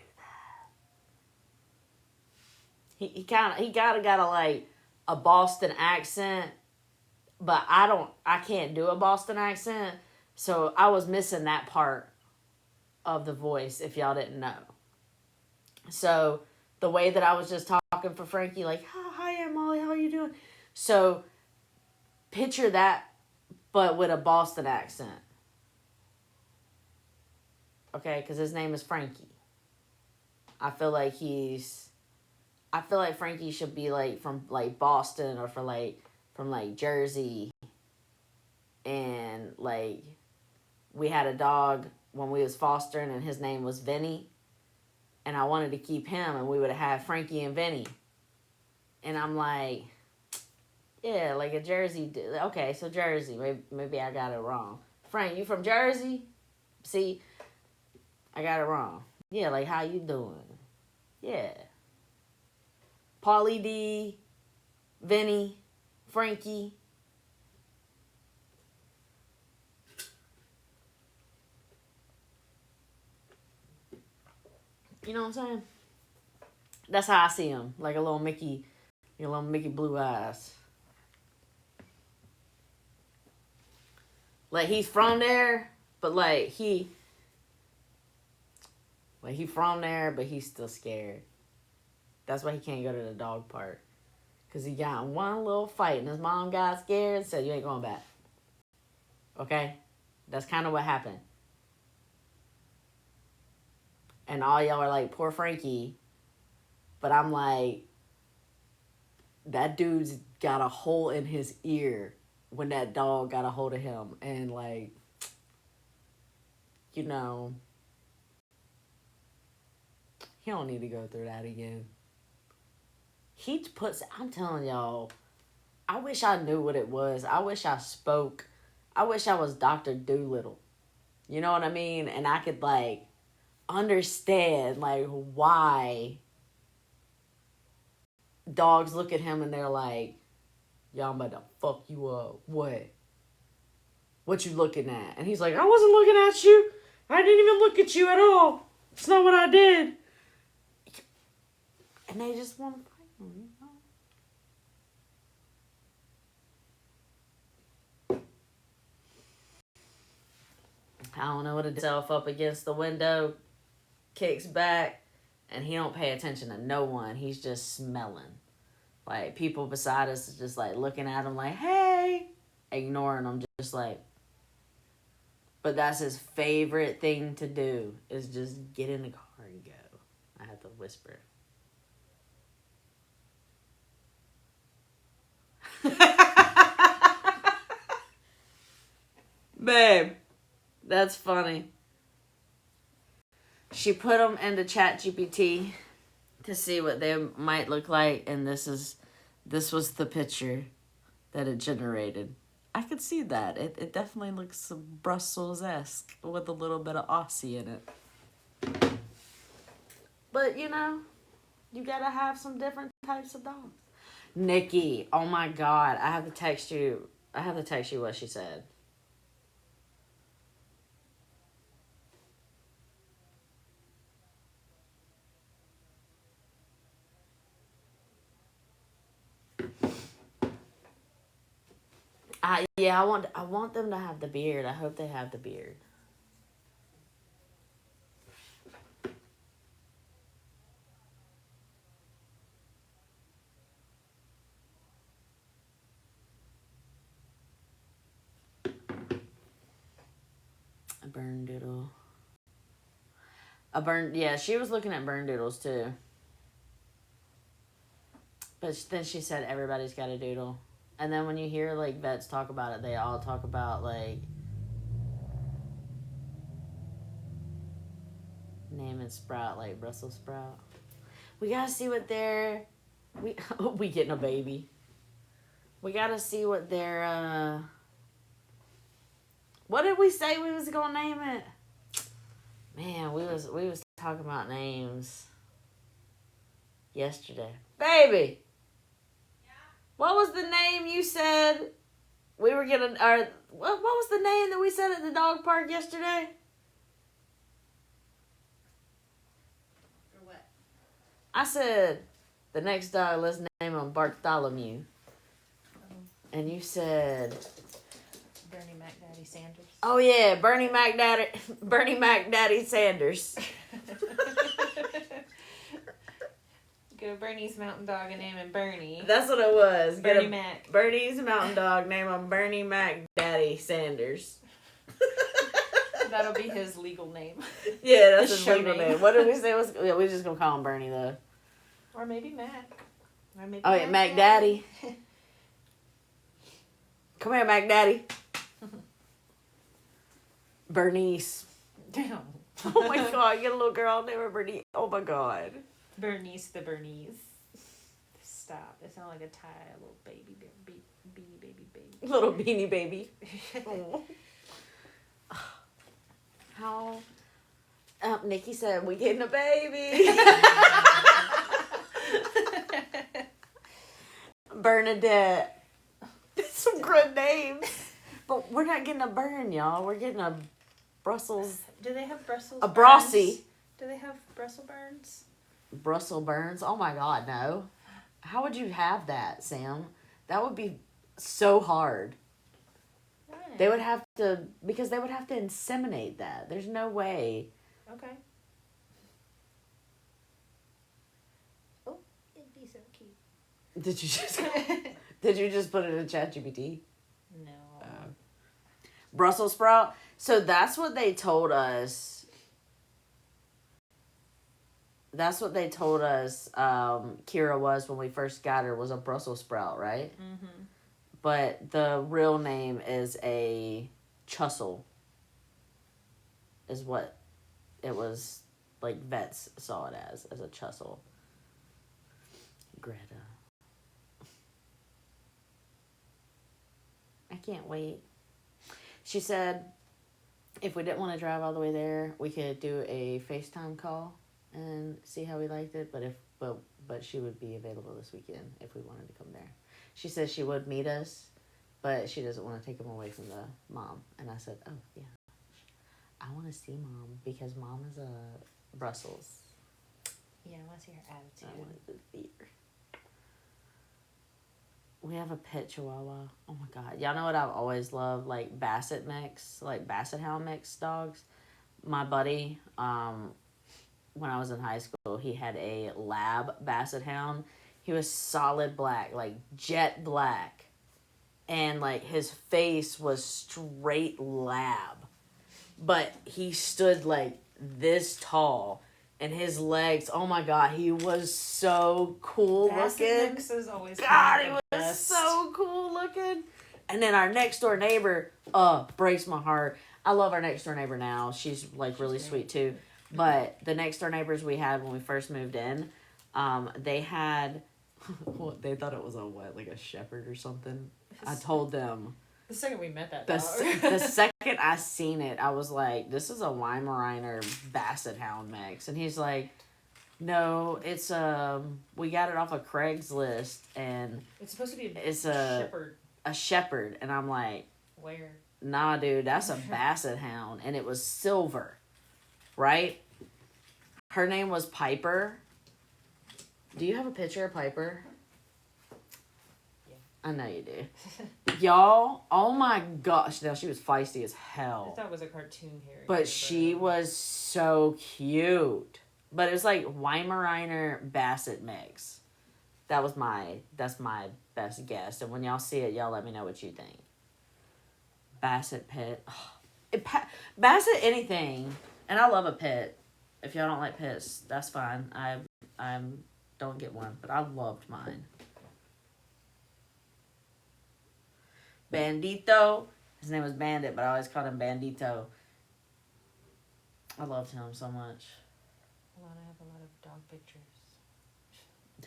that. He kinda got a Boston accent, but I can't do a Boston accent, so I was missing that part of the voice if y'all didn't know. So the way that I was just talking for Frankie, like, hi Aunt Molly, how are you doing? So picture that, but with a Boston accent. Okay, because his name is Frankie. I feel like Frankie should be like from like Boston or from like Jersey. And like we had a dog when we was fostering and his name was Vinny. And I wanted to keep him and we would have had Frankie and Vinny. And I'm like, Yeah, like a Jersey. Okay, so Jersey. Maybe I got it wrong. Frank, you from Jersey? See, I got it wrong. Yeah, like how you doing? Yeah. Paulie D, Vinny, Frankie. You know what I'm saying? That's how I see him. Like a little Mickey, little Mickey blue eyes. Like he's from there, but like he from there, but he's still scared. That's why he can't go to the dog park. Because he got in one little fight and his mom got scared and said, you ain't going back. Okay? That's kind of what happened. And all y'all are like, poor Frankie. But I'm like, that dude's got a hole in his ear when that dog got a hold of him. And like, you know, he don't need to go through that again. He puts, I'm telling y'all, I wish I knew what it was. I wish I spoke. I wish I was Dr. Doolittle. You know what I mean? And I could like understand like why dogs look at him and they're like, y'all about to fuck you up. What? What you looking at? And he's like, I wasn't looking at you. I didn't even look at you at all. It's not what I did. And they just want to fight him, you know? I don't know what to do. Himself up against the window, kicks back, and he don't pay attention to no one. He's just smelling. Like, people beside us is just, like, looking at him like, hey, ignoring him, just like. But that's his favorite thing to do, is just get in the car and go. I have to whisper. Babe, that's funny. She put them into ChatGPT to see what they might look like, and this was the picture that it generated. I could see that. It definitely looks Brussels-esque with a little bit of Aussie in it. But, you know, you gotta have some different types of dogs. Nikki, oh my God, I have to text you what she said. Yeah, I want them to have the beard. I hope they have the beard. A burn doodle. Yeah, she was looking at burn doodles too. But then she said everybody's got a doodle. And then when you hear like vets talk about it, they all talk about like name and sprout, like Brussels sprout. We gotta see what we getting a baby. We gotta see what their what did we say we was gonna name it? Man, we was talking about names yesterday. Baby! Yeah? What was the name you said we were gonna, or what was the name that we said at the dog park yesterday? For what? I said, the next dog, let's name him Bartholomew. Oh. And you said... Bernie McDaddy Sanders. Oh yeah, Bernie McDaddy Sanders. Get a Bernie's mountain dog and name him Bernie. That's what it was. Bernie Mac. Bernie's mountain dog, name him Bernie McDaddy Sanders. That'll be his legal name. Yeah, that's his show legal name. What did we say? Yeah, we're just gonna call him Bernie though. Or maybe Mac. Or maybe Oh yeah, Mac Daddy. Come here, Mac Daddy. Bernice. Damn. Oh my God, get a little girl named her Bernice. Oh my God. Bernice the Bernice. Stop. It sounds like a little baby. beanie baby baby. Little beanie baby. How? Nikki said, we getting a baby. Bernadette. Some good names. But we're not getting a Bern, y'all. We're getting a Brussels. Do they have Brussels? A Brossy. Burns? Do they have Brussels burns? Brussels Burns? Oh my God, no. How would you have that, Sam? That would be so hard. Why? They would have to, because they would have to inseminate that. There's no way. Okay. Oh, it'd be so cute. Did you just put it in ChatGPT? No. Brussels sprout. So that's what they told us. That's what they told us. Kira was when we first got her, was a Brussels sprout, right? Mm-hmm. But the real name is a Chussel. Is what it was. Like vets saw it as a Chussel. Greta. I can't wait. She said if we didn't want to drive all the way there, we could do a FaceTime call and see how we liked it. But she would be available this weekend if we wanted to come there. She says she would meet us, but she doesn't want to take him away from the mom. And I said, oh yeah, I want to see mom because mom is a Brussels. Yeah, I want to see her attitude. I wanted to see her. We have a pit chihuahua. Oh my God. Y'all know what I've always loved? Like Basset mix, like Basset Hound mix dogs. My buddy, when I was in high school, he had a lab Basset Hound. He was solid black, like jet black. And like his face was straight lab. But he stood like this tall. And his legs, oh my God, he was so cool Basset looking. mix is always God, kind he of was the best. so cool looking. And then our next door neighbor, breaks my heart. I love our next door neighbor now. She's like really sweet too. But the next door neighbors we had when we first moved in, they had, they thought it was like a shepherd or something. I told them. The second we met that The, dog. the second I seen it, I was like, this is a Weimaraner Basset Hound mix. And he's like, no, it's, we got it off of Craigslist, and It's supposed to be it's shepherd. a shepherd. And I'm like, Where? nah, dude, that's a Basset Hound. And it was silver, right? Her name was Piper. Do you have a picture of Piper? I know you do. Y'all, oh my gosh. Now, she was feisty as I hell. thought it was a cartoon character. But she was so cute. But it was like Weimaraner Basset mix. That's my best guess. And when y'all see it, y'all let me know what you think. Basset pit. Basset anything. And I love a pit. If y'all don't like pits, that's fine. I don't get one. But I loved mine. Bandito. His name was Bandit, but I always called him Bandito. I loved him so much. Hold on, I have a lot of dog pictures.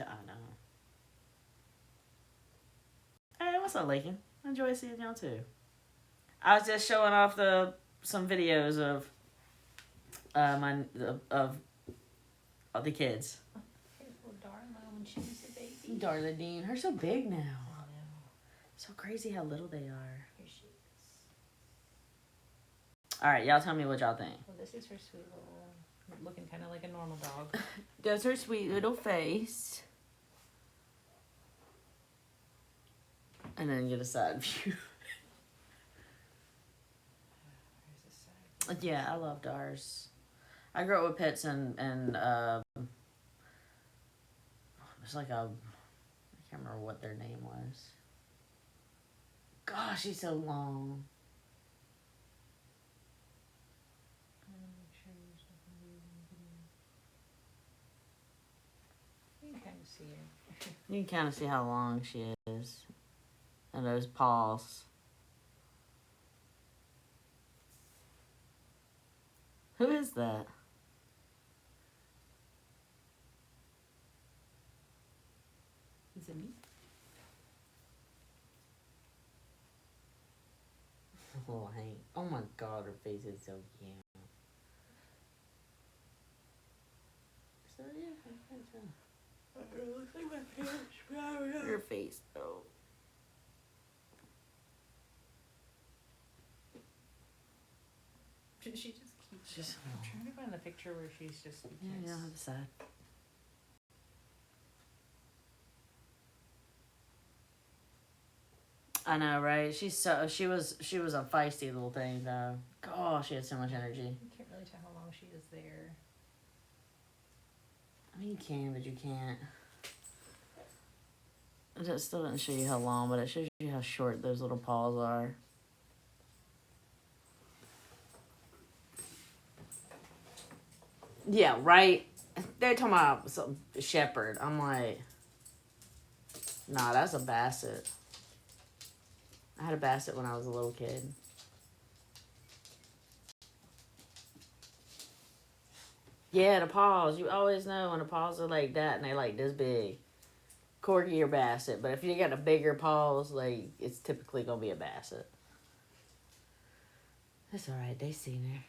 I know. Hey, what's up, Lakin? I enjoy seeing y'all too. I was just showing off some videos of the kids. Beautiful Darla when she was a baby. Darla Dean, her so big now. I know. So crazy how little they are. Here she is. All right, y'all tell me what y'all think. Well, this is her sweet little, looking kind of like a normal dog. That's her sweet little face. And then get a side view. Here's the side. Yeah, I loved ours. I grew up with pets and it's like I can't remember what their name was. Gosh, he's so long. You can kind of see her. You can kind of see how long she is. And those paws. Who is that? Is it me? little Hank. Oh my god, her face is so cute. So yeah, it looks like my parents. Her face though. She just keeps. She's I'm trying to find the picture where she's just. yeah, on the side. I know, right? She was a feisty little thing though. Gosh, she had so much energy. You can't really tell how long she was there. I mean, you can, but you can't. It still doesn't show you how long, but it shows you how short those little paws are. Yeah, right? They're talking about some shepherd. I'm like, nah, that's a basset. I had a basset when I was a little kid. Yeah, the paws. You always know when the paws are like that and they're like this big. Corgi or basset. But if you got the bigger paws, like, it's typically going to be a basset. That's alright. They seen her.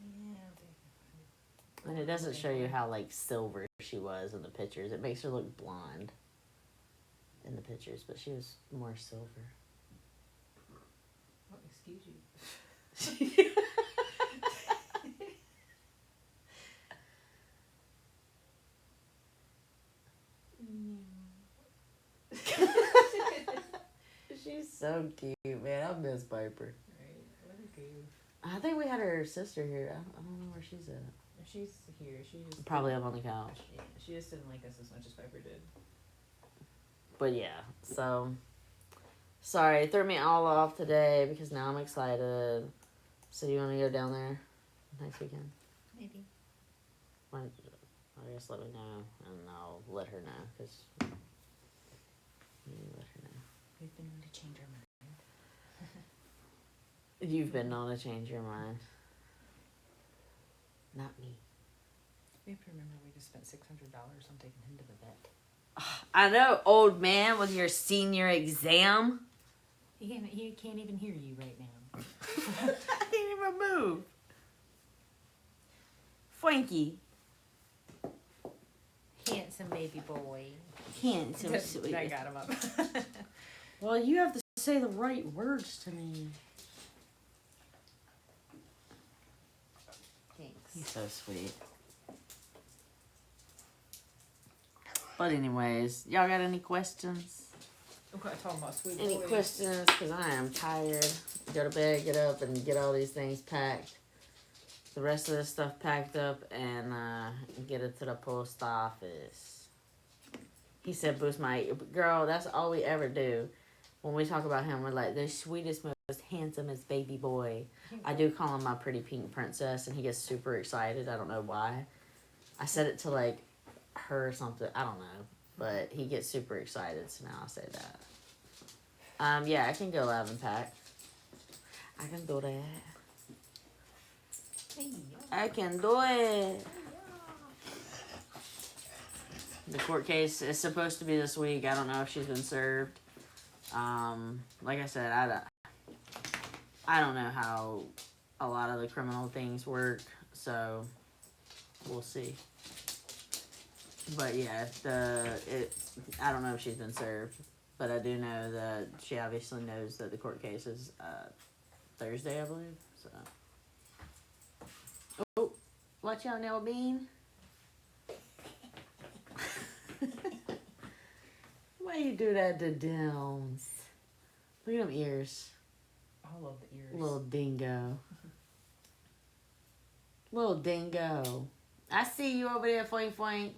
Yeah. And it doesn't show you how, like, silver she was in the pictures. It makes her look blonde in the pictures, but she was more silver. Oh, excuse you. She's so cute, man. I miss Piper. Right. What a goof. I think we had her sister here. I don't know where she's at. She's here. She just Probably up on the couch. Yeah, she just didn't like us as much as Piper did. But yeah, so sorry, it threw me all off today because now I'm excited. So you want to go down there next weekend? Maybe. I guess let me know and I'll let her know because you let her know. We've been known to change our mind. You've been known to change your mind. Not me. We have to remember we just spent $600 on taking him to the vet. I know, old man, with your senior exam. He can't even hear you right now. I can't even move. Frankie. Handsome baby boy. Handsome, sweet. I got him up. Well, you have to say the right words to me. Thanks. He's so sweet. But anyways, y'all got any questions? I'm going to talk about sweet Any boys. questions? Because I am tired. Go to bed, get up, and get all these things packed. The rest of this stuff packed up and get it to the post office. He said, boost my... Girl, that's all we ever do. When we talk about him, we're like, the sweetest, most handsomest baby boy. I do call him my pretty pink princess, and he gets super excited. I don't know why. I said it to, like, her or something. I don't know. But he gets super excited, so now I say that. Yeah, I can go live and pack. I can do that. I can do it. The court case is supposed to be this week. I don't know if she's been served. Like I said, I don't know how a lot of the criminal things work, so we'll see. But yeah, I don't know if she's been served, but I do know that she obviously knows that the court case is Thursday, I believe. So, oh, watch out now, Bean. Why you do that to Downs? Look at them ears. All of the ears. Little dingo. Little dingo. I see you over there, Foink Foink.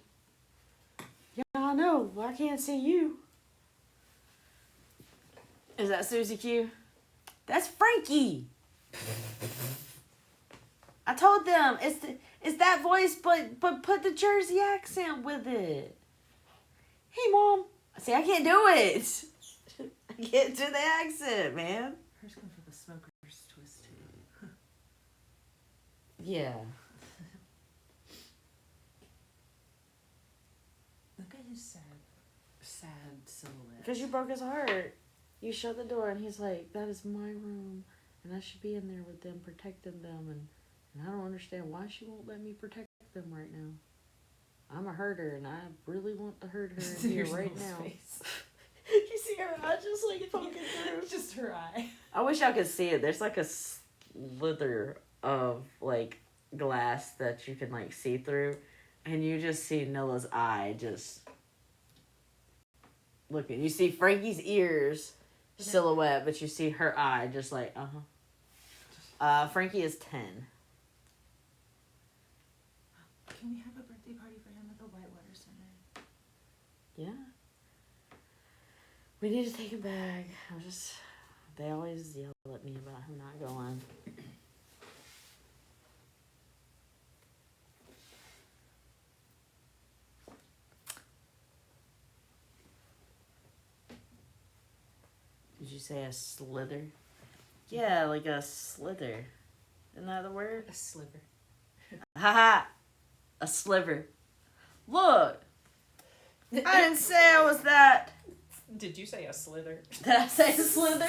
Yeah, I know. I can't see you. Is that Susie Q? That's Frankie. I told them it's that voice, but put the Jersey accent with it. Hey, Mom. See, I can't do it. I can't do the accent, man. Hers comes with a smoker's twist, too. Yeah. Look at his sad silhouette. Because you broke his heart. You shut the door and he's like, that is my room And I should be in there with them, protecting them. And I don't understand why she won't let me protect them right now. I'm a herder, and I really want to herd her in here right now. You see her eye just like poking through? Just her eye. I wish y'all could see it. There's like a slither of like glass that you can like see through, and you just see Nilla's eye just looking. You see Frankie's ears silhouette, but you see her eye just like Frankie is 10. Can we have a birthday party for him at the Whitewater Center? Yeah. We need to take him back. They always yell at me about him not going. Did you say a slither? Yeah, like a slither. Isn't that the word? A sliver. Haha! A sliver. Look! I didn't say I was that. Did you say a slither? Did I say slither?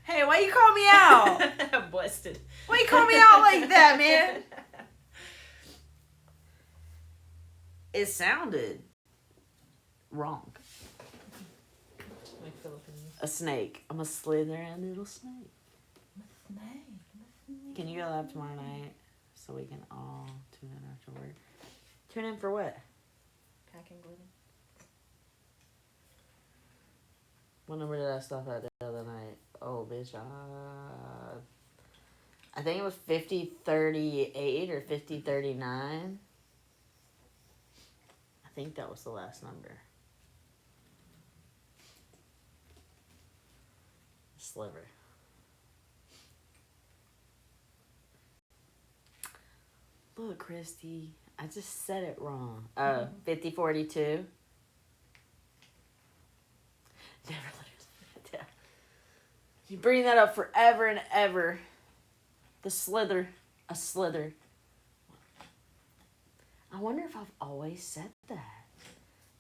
Hey, why you call me out? I'm busted. Why you call me out like that, man? It sounded wrong. Like Philippines. A snake. I'm a slitherin' little snake. Snake. Can you go live tomorrow night so we can all tune in after work? Tune in for what? Packing gluten. What number did I stop at the other night? Oh, bitch. I think it was 5038 or 5039. I think that was the last number. Sliver. Look, Christy. I just said it wrong. 5042. Never let her live it down. You bring that up forever and ever. The slither. A slither. I wonder if I've always said that.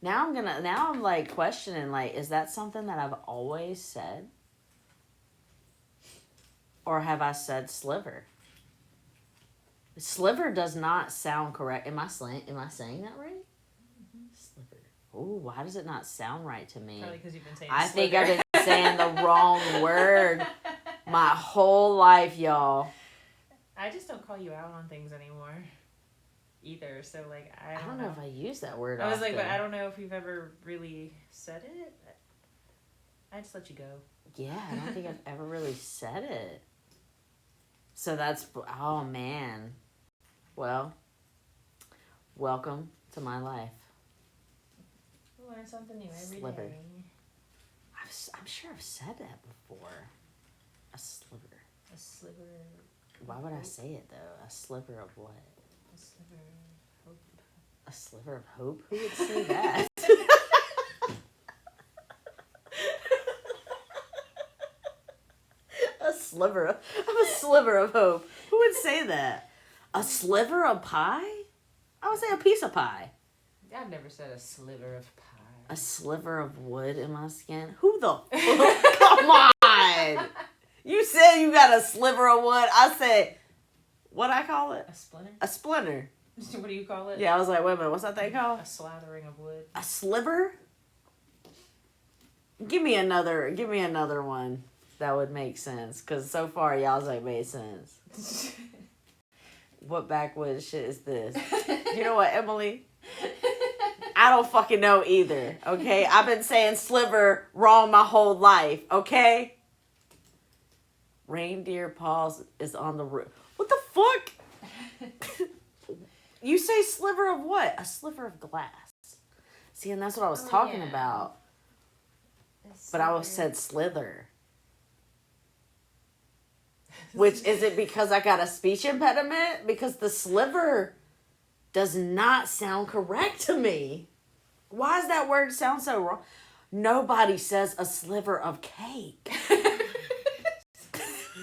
Now I'm like questioning, like, is that something that I've always said? Or have I said sliver? Sliver does not sound correct. Am I saying that right? Mm-hmm. Sliver. Oh, why does it not sound right to me? Probably because you've been saying I slither. think I've been saying the wrong word my whole life, y'all. I just don't call you out on things anymore. Either, so like I don't know if I use that word. I was like, often. but I don't know if you've ever really said it. I just let you go. Yeah, I don't think I've ever really said it. So that's, oh man. Well, welcome to my life. You learn something new every Sliver. day. I'm sure I've said that before. A sliver. A sliver. Why would I say it though? A sliver of what? A sliver of hope. A sliver of hope? Who would say that? I'm a sliver of hope. Who would say that? A sliver of pie? I would say a piece of pie. I've never said a sliver of pie. A sliver of wood in my skin? Who the fuck? Come on! You said you got a sliver of wood. I said, what I call it? A splinter? A splinter. What do you call it? Yeah, I was like, wait a minute, what's that thing called? A slathering of wood. A sliver? Give me another one that would make sense. Because so far, y'all's like made sense. What backwoods shit is this? You know what, Emily? I don't fucking know either, okay? I've been saying sliver wrong my whole life, okay? Reindeer paws is on the roof. What the fuck? You say sliver of what? A sliver of glass. See, and that's what I was talking about. But I said slither. Which, is it because I got a speech impediment? Because the sliver does not sound correct to me. Why does that word sound so wrong? Nobody says a sliver of cake.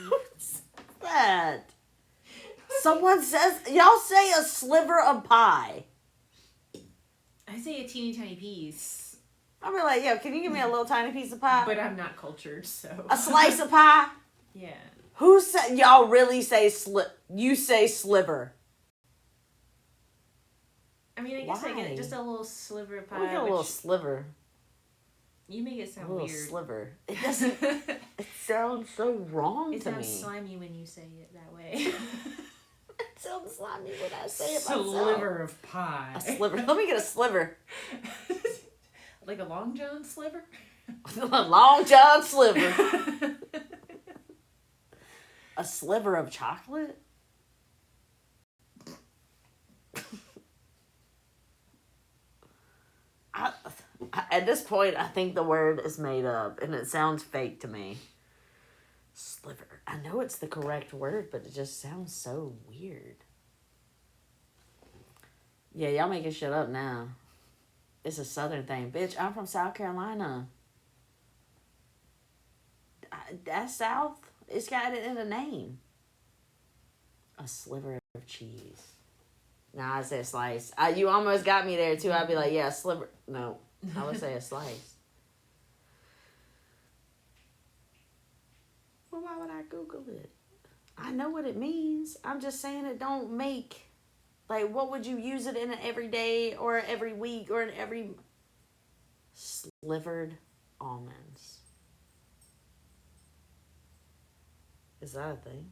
What's that? Someone says, y'all say a sliver of pie. I say a teeny tiny piece. I'll be like, yo, can you give me a little tiny piece of pie? But I'm not cultured, so. A slice of pie? Yeah. Who said, y'all really say you say sliver. I mean, I guess I get Why? just a little sliver of pie. We get a little sliver. You make it A sound little weird. sliver. It doesn't, it sounds so wrong It to me. sounds slimy when you say it that way. It sounds slimy when I say it myself. Sliver of pie. A sliver. Let me get a sliver. Like a Long John sliver? A Long John sliver. A sliver of chocolate? At this point, I think the word is made up, and it sounds fake to me. Sliver. I know it's the correct word, but it just sounds so weird. Yeah, y'all making shit up now. It's a southern thing. Bitch, I'm from South Carolina. That's South. It's got it in the name. A sliver of cheese. Nah, I say a slice. You almost got me there, too. I'd be like, yeah, a sliver. No, I would say a slice. Well, why would I Google it? I know what it means. I'm just saying it don't make... Like, what would you use it in every day or every week or in every... Slivered almonds. Is that a thing?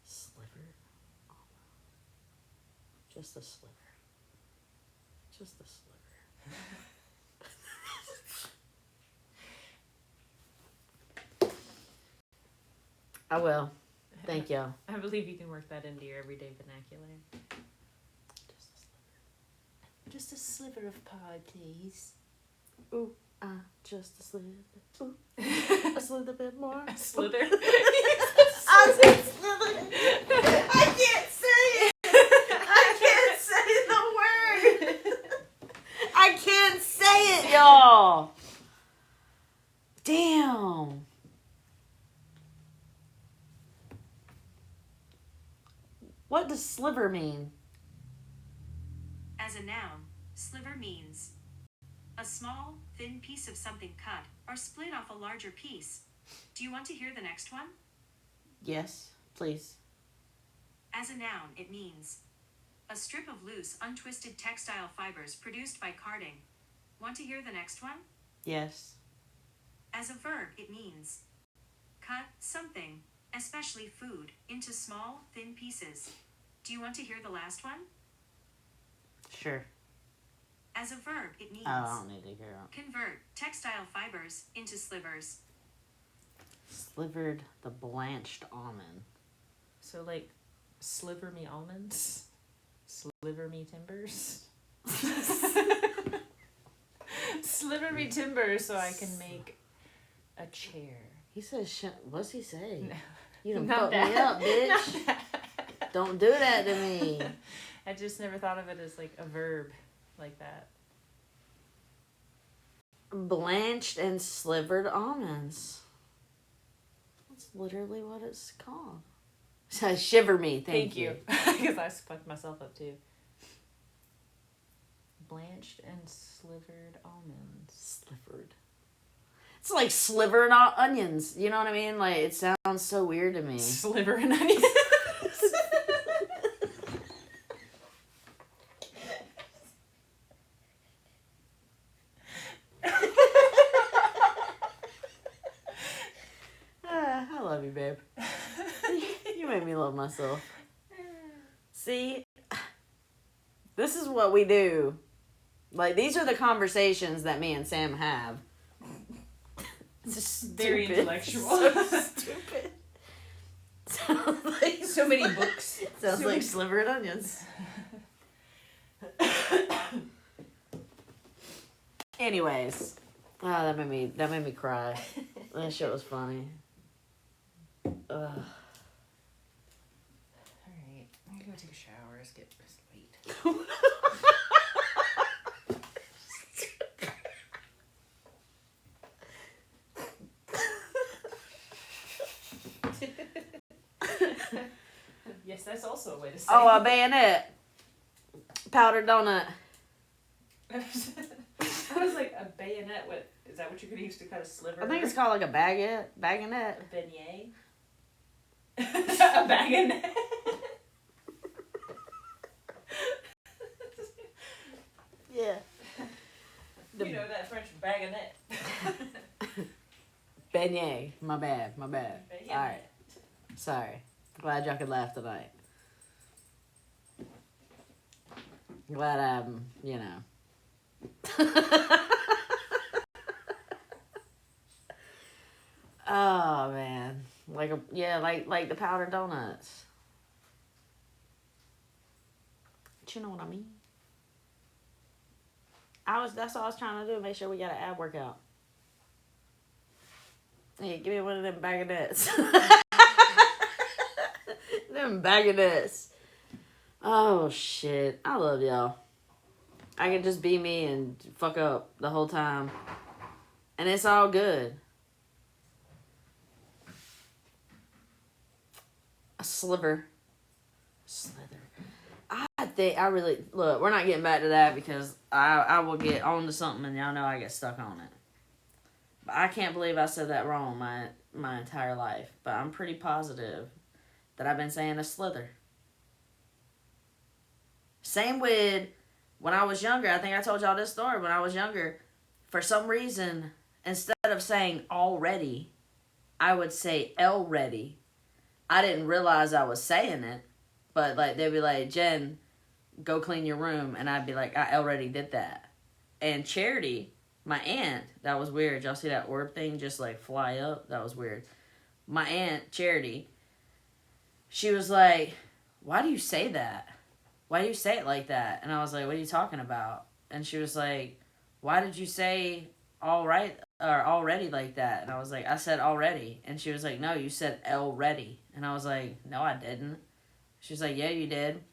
Slivered almond. Just a sliver. Just a sliver. I will. Thank y'all. I believe you can work that into your everyday vernacular. Just a sliver of pie, please. Ooh, just a slither. Ooh, a slither bit more. A slither? I said slither. I can't say it. I can't say the word. I can't say it, y'all. Damn. What does sliver mean? As a noun, sliver means a small, thin piece of something cut or split off a larger piece. Do you want to hear the next one? Yes, please. As a noun, it means a strip of loose, untwisted textile fibers produced by carding. Want to hear the next one? Yes. As a verb, it means cut something, especially food, into small, thin pieces. Do you want to hear the last one? Sure. As a verb, it means I don't need to hear it. convert textile fibers into slivers. Slivered the blanched almond. So, like, sliver me almonds? Sliver me timbers? Sliver me timbers so I can make a chair. He says, what's he say? No. You done Not fucked me that. up, bitch. Don't do that to me. I just never thought of it as, like, a verb like that. Blanched and slivered almonds. That's literally what it's called. So shiver me, thank you. Because I fucked myself up, too. Blanched and slivered almonds. Slivered. It's like sliver and onions. You know what I mean? Like, it sounds so weird to me. Sliver and onions. I love you, babe. You made me love myself. See? This is what we do. Like, these are the conversations that me and Sam have. It's just Very stupid. intellectual. So stupid. Sounds like So many books. Sounds So like many- slivered onions. Anyways, that made me cry. That shit was funny. Ugh. Alright, I'm gonna go take a shower. It's late. Yes, that's also a way to say Oh, a it. bayonet. Powdered donut. thought it was like a bayonet. What is that? What you're gonna use to cut a sliver? I think it's called like a baguette. Baguette. a beignet. A bayonet. Yeah. You know that French baguette. Beignet. My bad. Alright. Sorry. Glad y'all could laugh tonight. Glad I'm, you know. Oh man. Like the powdered donuts. But you know what I mean? That's all I was trying to do, make sure we got an ab workout. Yeah, give me one of them baguettes. Them baguettes. Oh shit. I love y'all. I can just be me and fuck up the whole time. And it's all good. A slither. I really look, we're not getting back to that because I will get on to something and y'all know I get stuck on it. But I can't believe I said that wrong my entire life. But I'm pretty positive that I've been saying a slither. Same with when I was younger. I think I told y'all this story. When I was younger, for some reason, instead of saying already, I would say already. I didn't realize I was saying it. But like they'd be like, Jen, go clean your room. And I'd be like, I already did that. And Charity, my aunt, that was weird. Y'all see that orb thing just like fly up? That was weird. My aunt, Charity, she was like, why do you say that? Why do you say it like that? And I was like, what are you talking about? And she was like, why did you say all right or already like that? And I was like, I said already. And she was like, no, you said already. And I was like, no, I didn't. She was like, yeah, you did.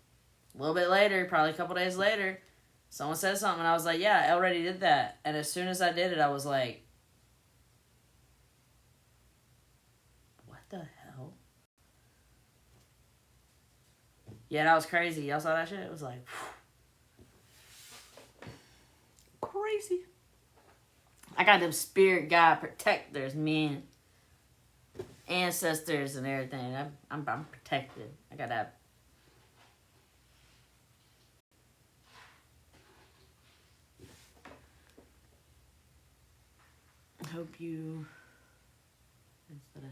A little bit later, probably a couple days later, someone said something, and I was like, yeah, I already did that. And as soon as I did it, I was like, what the hell? Yeah, that was crazy. Y'all saw that shit? It was like, whew. Crazy. I got them spirit guide protectors, man. Ancestors and everything. I'm protected. I got that. I hope you instead of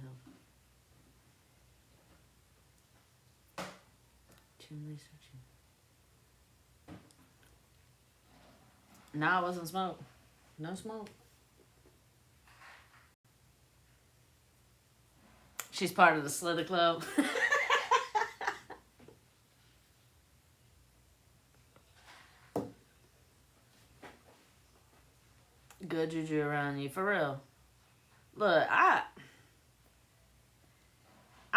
help. Chimney searching. No, it wasn't smoke. No smoke. She's part of the Slither Club. Good juju around you, for real. Look, I'm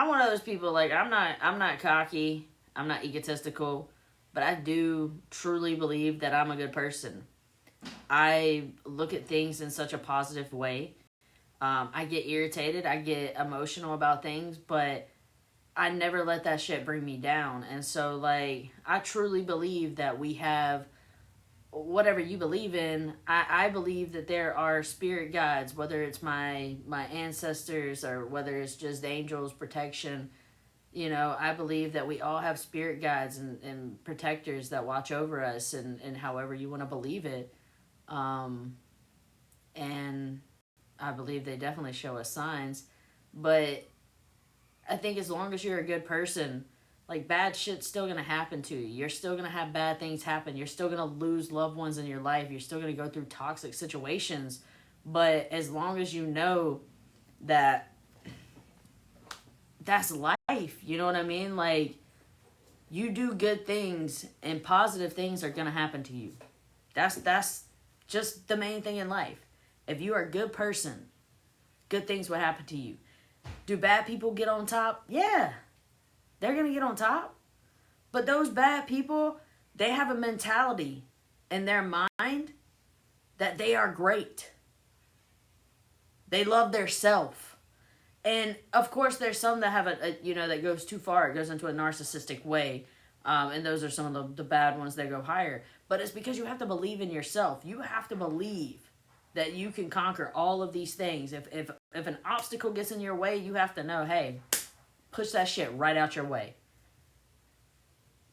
one of those people, like, I'm not cocky, I'm not egotistical, but I do truly believe that I'm a good person. I look at things in such a positive way. I get irritated, I get emotional about things, but I never let that shit bring me down. And so, like, I truly believe that we have whatever you believe in. I believe that there are spirit guides, whether it's my ancestors or whether it's just angels, protection. You know, I believe that we all have spirit guides and protectors that watch over us and however you want to believe it. And I believe they definitely show us signs. But I think as long as you're a good person, like, bad shit's still going to happen to you. You're still going to have bad things happen. You're still going to lose loved ones in your life. You're still going to go through toxic situations. But as long as you know that that's life, you know what I mean? Like, you do good things and positive things are going to happen to you. That's just the main thing in life. If you are a good person, good things will happen to you. Do bad people get on top? Yeah. They're going to get on top. But those bad people, they have a mentality in their mind that they are great. They love their self. And, of course, there's some that have that goes too far. It goes into a narcissistic way. And those are some of the bad ones that go higher. But it's because you have to believe in yourself. You have to believe that you can conquer all of these things. If an obstacle gets in your way, you have to know, hey, push that shit right out your way.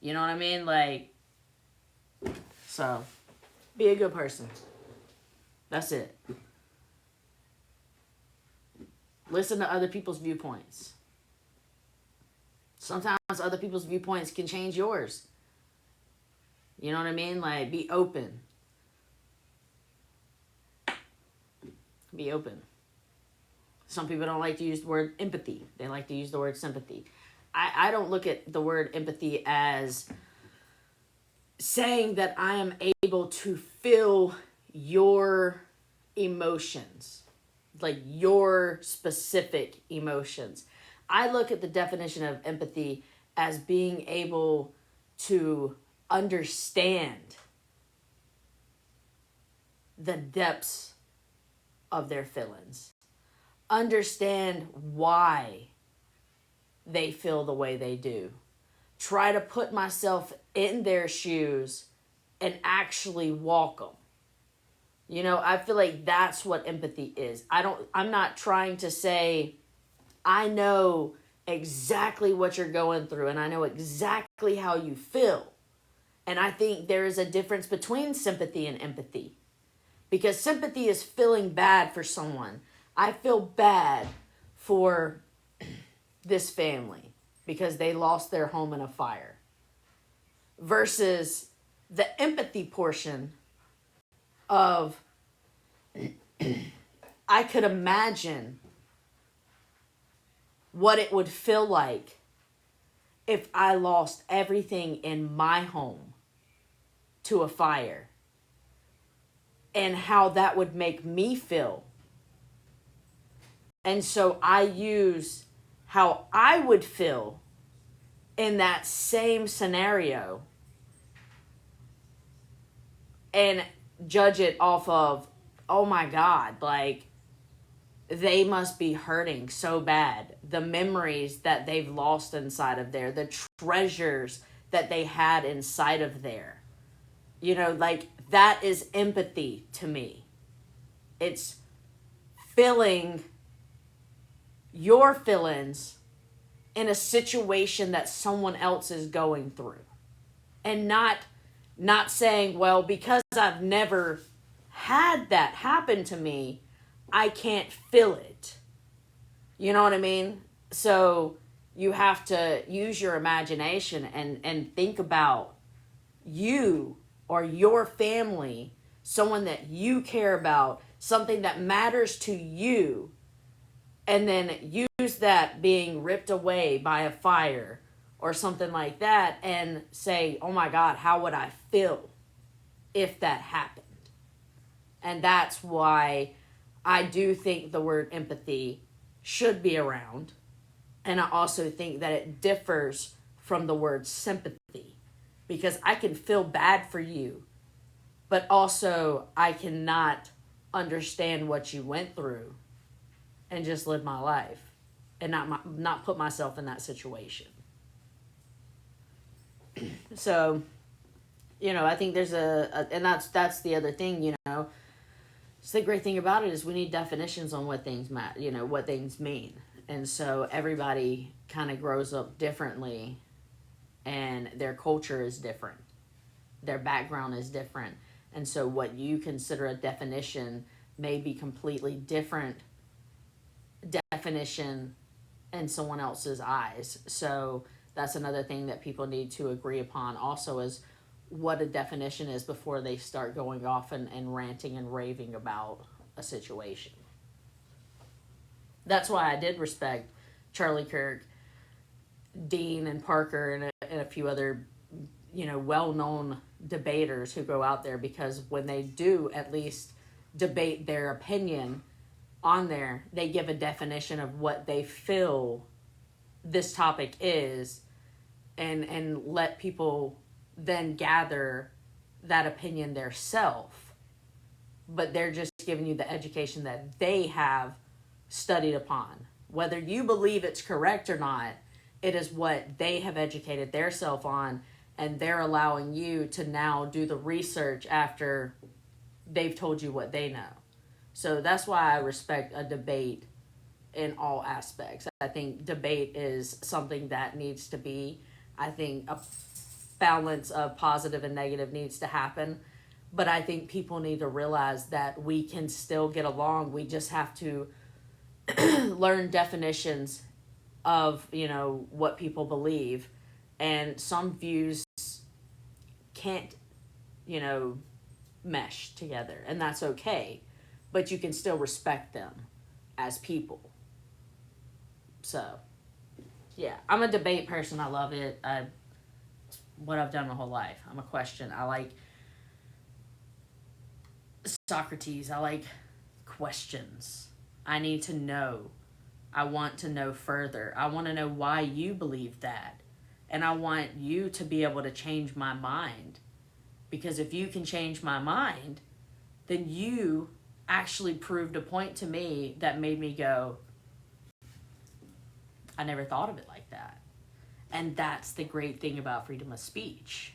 You know what I mean? Like, so, be a good person. That's it. Listen to other people's viewpoints. Sometimes other people's viewpoints can change yours. You know what I mean? Like, be open. Be open. Some people don't like to use the word empathy. They like to use the word sympathy. I don't look at the word empathy as saying that I am able to feel your emotions, like your specific emotions. I look at the definition of empathy as being able to understand the depths of their feelings. Understand why they feel the way they do. Try to put myself in their shoes and actually walk them. You know, I feel like that's what empathy is. I'm not trying to say, I know exactly what you're going through and I know exactly how you feel. And I think there is a difference between sympathy and empathy. Because sympathy is feeling bad for someone. I feel bad for this family because they lost their home in a fire. Versus the empathy portion of I could imagine what it would feel like if I lost everything in my home to a fire. And how that would make me feel. And so I use how I would feel in that same scenario and judge it off of, oh my God, like they must be hurting so bad. The memories that they've lost inside of there, the treasures that they had inside of there. You know, like that is empathy to me. It's feeling your feelings in a situation that someone else is going through. And not saying, well, because I've never had that happen to me, I can't feel it. You know what I mean? So you have to use your imagination and think about you or your family, someone that you care about, something that matters to you, and then use that being ripped away by a fire or something like that and say, oh my God, how would I feel if that happened? And that's why I do think the word empathy should be around. And I also think that it differs from the word sympathy. Because I can feel bad for you, but also I cannot understand what you went through and just live my life and not put myself in that situation. So, you know, I think there's and that's the other thing, you know. So the great thing about it is we need definitions on what things what things mean. And so everybody kind of grows up differently. And their culture is different. Their background is different. And so what you consider a definition may be completely different definition in someone else's eyes. So that's another thing that people need to agree upon also is what a definition is before they start going off and ranting and raving about a situation. That's why I did respect Charlie Kirk, Dean and Parker and a few other, you know, well-known debaters who go out there, because when they do at least debate their opinion on there, they give a definition of what they feel this topic is and let people then gather that opinion theirself. But they're just giving you the education that they have studied upon. Whether you believe it's correct or not, it is what they have educated themselves on, and they're allowing you to now do the research after they've told you what they know. So that's why I respect a debate in all aspects. I think debate is something that needs to be. I think a balance of positive and negative needs to happen. But I think people need to realize that we can still get along. We just have to learn definitions of, what people believe. And some views can't, mesh together. And that's okay. But you can still respect them as people. So, yeah, I'm a debate person. I love it. What I've done my whole life. I'm a question. I like Socrates. I like questions. I need to know. I want to know further. I want to know why you believe that. And I want you to be able to change my mind. Because if you can change my mind, then you actually proved a point to me that made me go, I never thought of it like that. And that's the great thing about freedom of speech,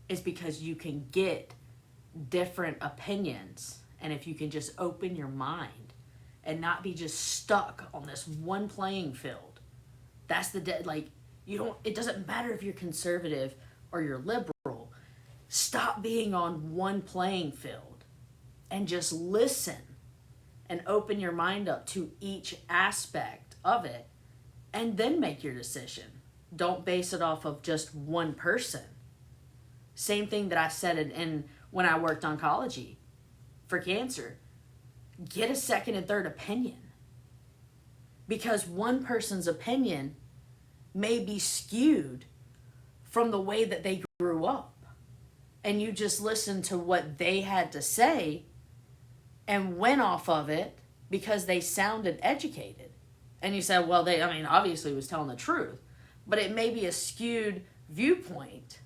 is because you can get different opinions. And if you can just open your mind and not be just stuck on this one playing field, that's it doesn't matter if you're conservative or you're liberal. Stop being on one playing field and just listen and open your mind up to each aspect of it, and then make your decision. Don't base it off of just one person. Same thing that I said in when I worked oncology for cancer. Get a second and third opinion. Because one person's opinion may be skewed from the way that they grew up. And you just listened to what they had to say and went off of it because they sounded educated. And you said, well, obviously was telling the truth. But it may be a skewed viewpoint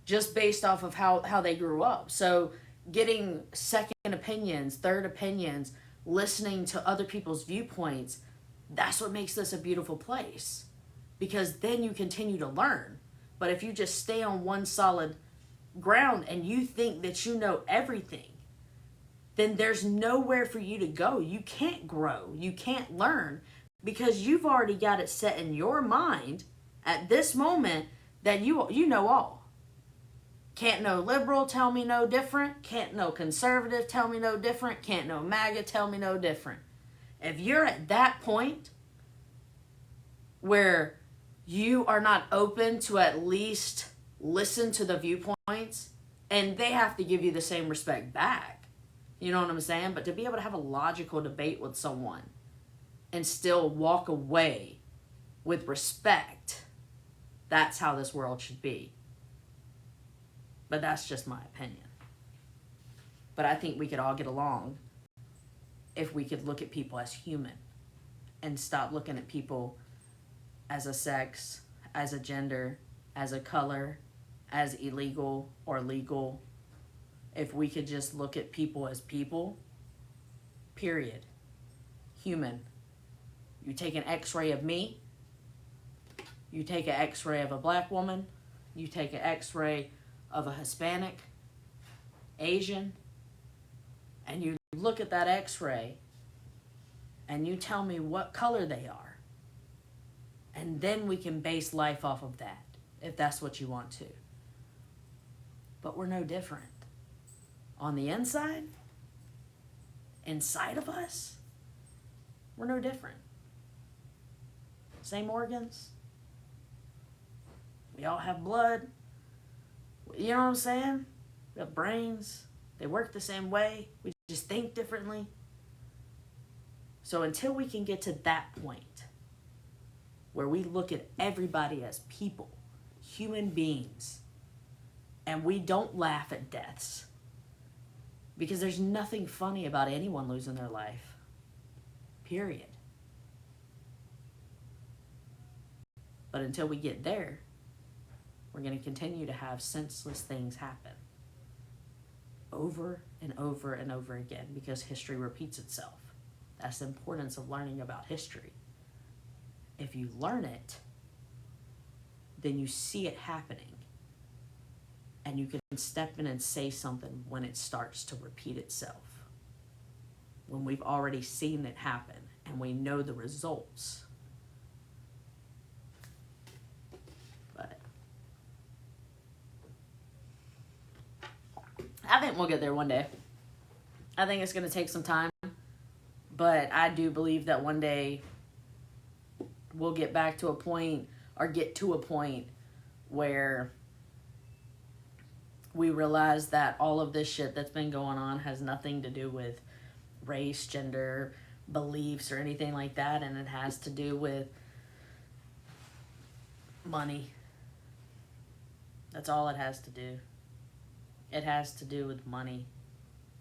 just based off of how they grew up. So getting second opinions, third opinions, listening to other people's viewpoints, that's what makes this a beautiful place. Because then you continue to learn. But if you just stay on one solid ground and you think that you know everything, then there's nowhere for you to go. You can't grow. You can't learn because you've already got it set in your mind at this moment that you know all. Can't no liberal tell me no different. Can't no conservative tell me no different. Can't no MAGA tell me no different. If you're at that point where you are not open to at least listen to the viewpoints, and they have to give you the same respect back. You know what I'm saying? But to be able to have a logical debate with someone and still walk away with respect, that's how this world should be. But that's just my opinion. But I think we could all get along if we could look at people as human and stop looking at people as a sex, as a gender, as a color, as illegal or legal. If we could just look at people as people, period. Human. You take an x-ray of me, you take an x-ray of a black woman, you take an x-ray of a Hispanic, Asian, and you look at that x-ray and you tell me what color they are. And then we can base life off of that, if that's what you want to. But we're no different. On the inside of us, we're no different. Same organs. We all have blood. You know what I'm saying? We have brains. They work the same way. We just think differently. So until we can get to that point where we look at everybody as people, human beings, and we don't laugh at deaths, because there's nothing funny about anyone losing their life. Period. But until we get there, we're going to continue to have senseless things happen. Over and over and over again, because history repeats itself. That's the importance of learning about history. If you learn it, then you see it happening. And you can step in and say something when it starts to repeat itself. When we've already seen it happen and we know the results. But I think we'll get there one day. I think it's going to take some time. But I do believe that one day we'll get back to a point, or get to a point where we realize that all of this shit that's been going on has nothing to do with race, gender, beliefs, or anything like that, and it has to do with money. That's all it has to do. It has to do with money.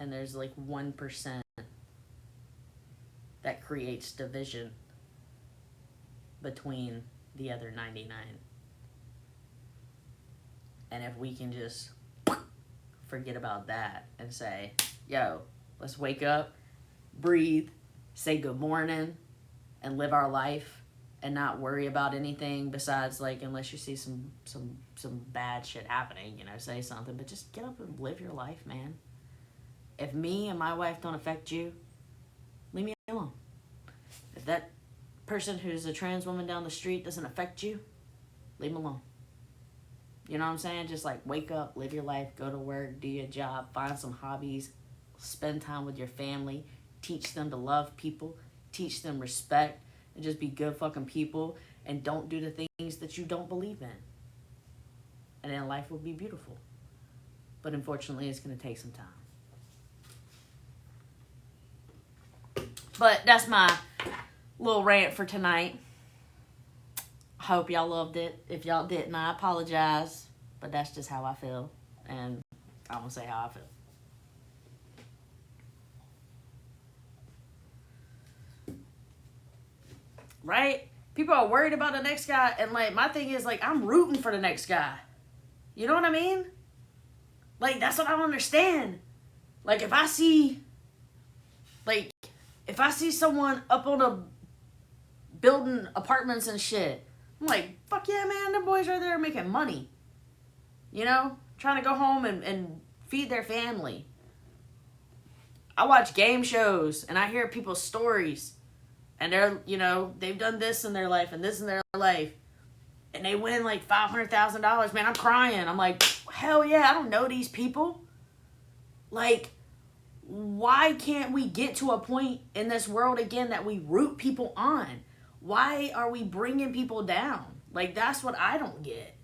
And there's like 1% that creates division between the other 99. And if we can just forget about that and say, yo, let's wake up, breathe, say good morning, and live our life and not worry about anything besides, like, unless you see some bad shit happening, you know, say something, but just get up and live your life, man. If me and my wife don't affect you, leave me alone. If that person who's a trans woman down the street doesn't affect you, leave them alone. You know what I'm saying? Just like wake up, live your life, go to work, do your job, find some hobbies, spend time with your family, teach them to love people, teach them respect, and just be good fucking people, and don't do the things that you don't believe in. And then life will be beautiful. But unfortunately, it's going to take some time. But that's my little rant for tonight. I hope y'all loved it. If y'all didn't, I apologize. But that's just how I feel. And I'm going to say how I feel. Right? People are worried about the next guy. And, like, my thing is, like, I'm rooting for the next guy. You know what I mean? Like, that's what I don't understand. Like, if I see someone up on a building apartments and shit, I'm like, fuck yeah, man, them boys right there making money. You know? Trying to go home and feed their family. I watch game shows and I hear people's stories. And they're, you know, they've done this in their life and this in their life. And they win like $500,000. Man, I'm crying. I'm like, hell yeah, I don't know these people. Like, why can't we get to a point in this world again that we root people on? Why are we bringing people down? Like, that's what I don't get.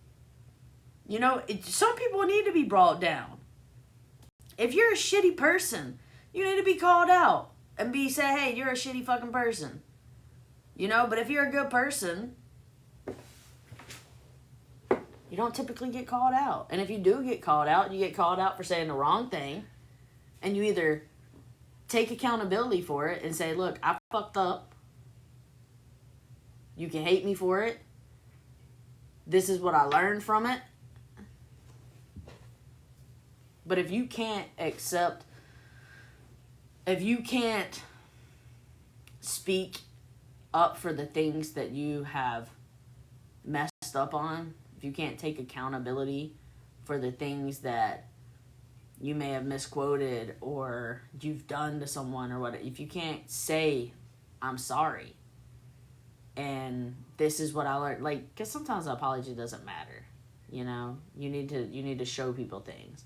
You know, some people need to be brought down. If you're a shitty person, you need to be called out and be say, hey, you're a shitty fucking person. You know, but if you're a good person, you don't typically get called out. And if you do get called out, you get called out for saying the wrong thing. And you either take accountability for it and say, look, I fucked up. You can hate me for it. This is what I learned from it. But if you can't speak up for the things that you have messed up on, if you can't take accountability for the things that you may have misquoted or you've done to someone or what, if you can't say, I'm sorry, and this is what I learned, like, because sometimes the apology doesn't matter, you know, you need to show people things,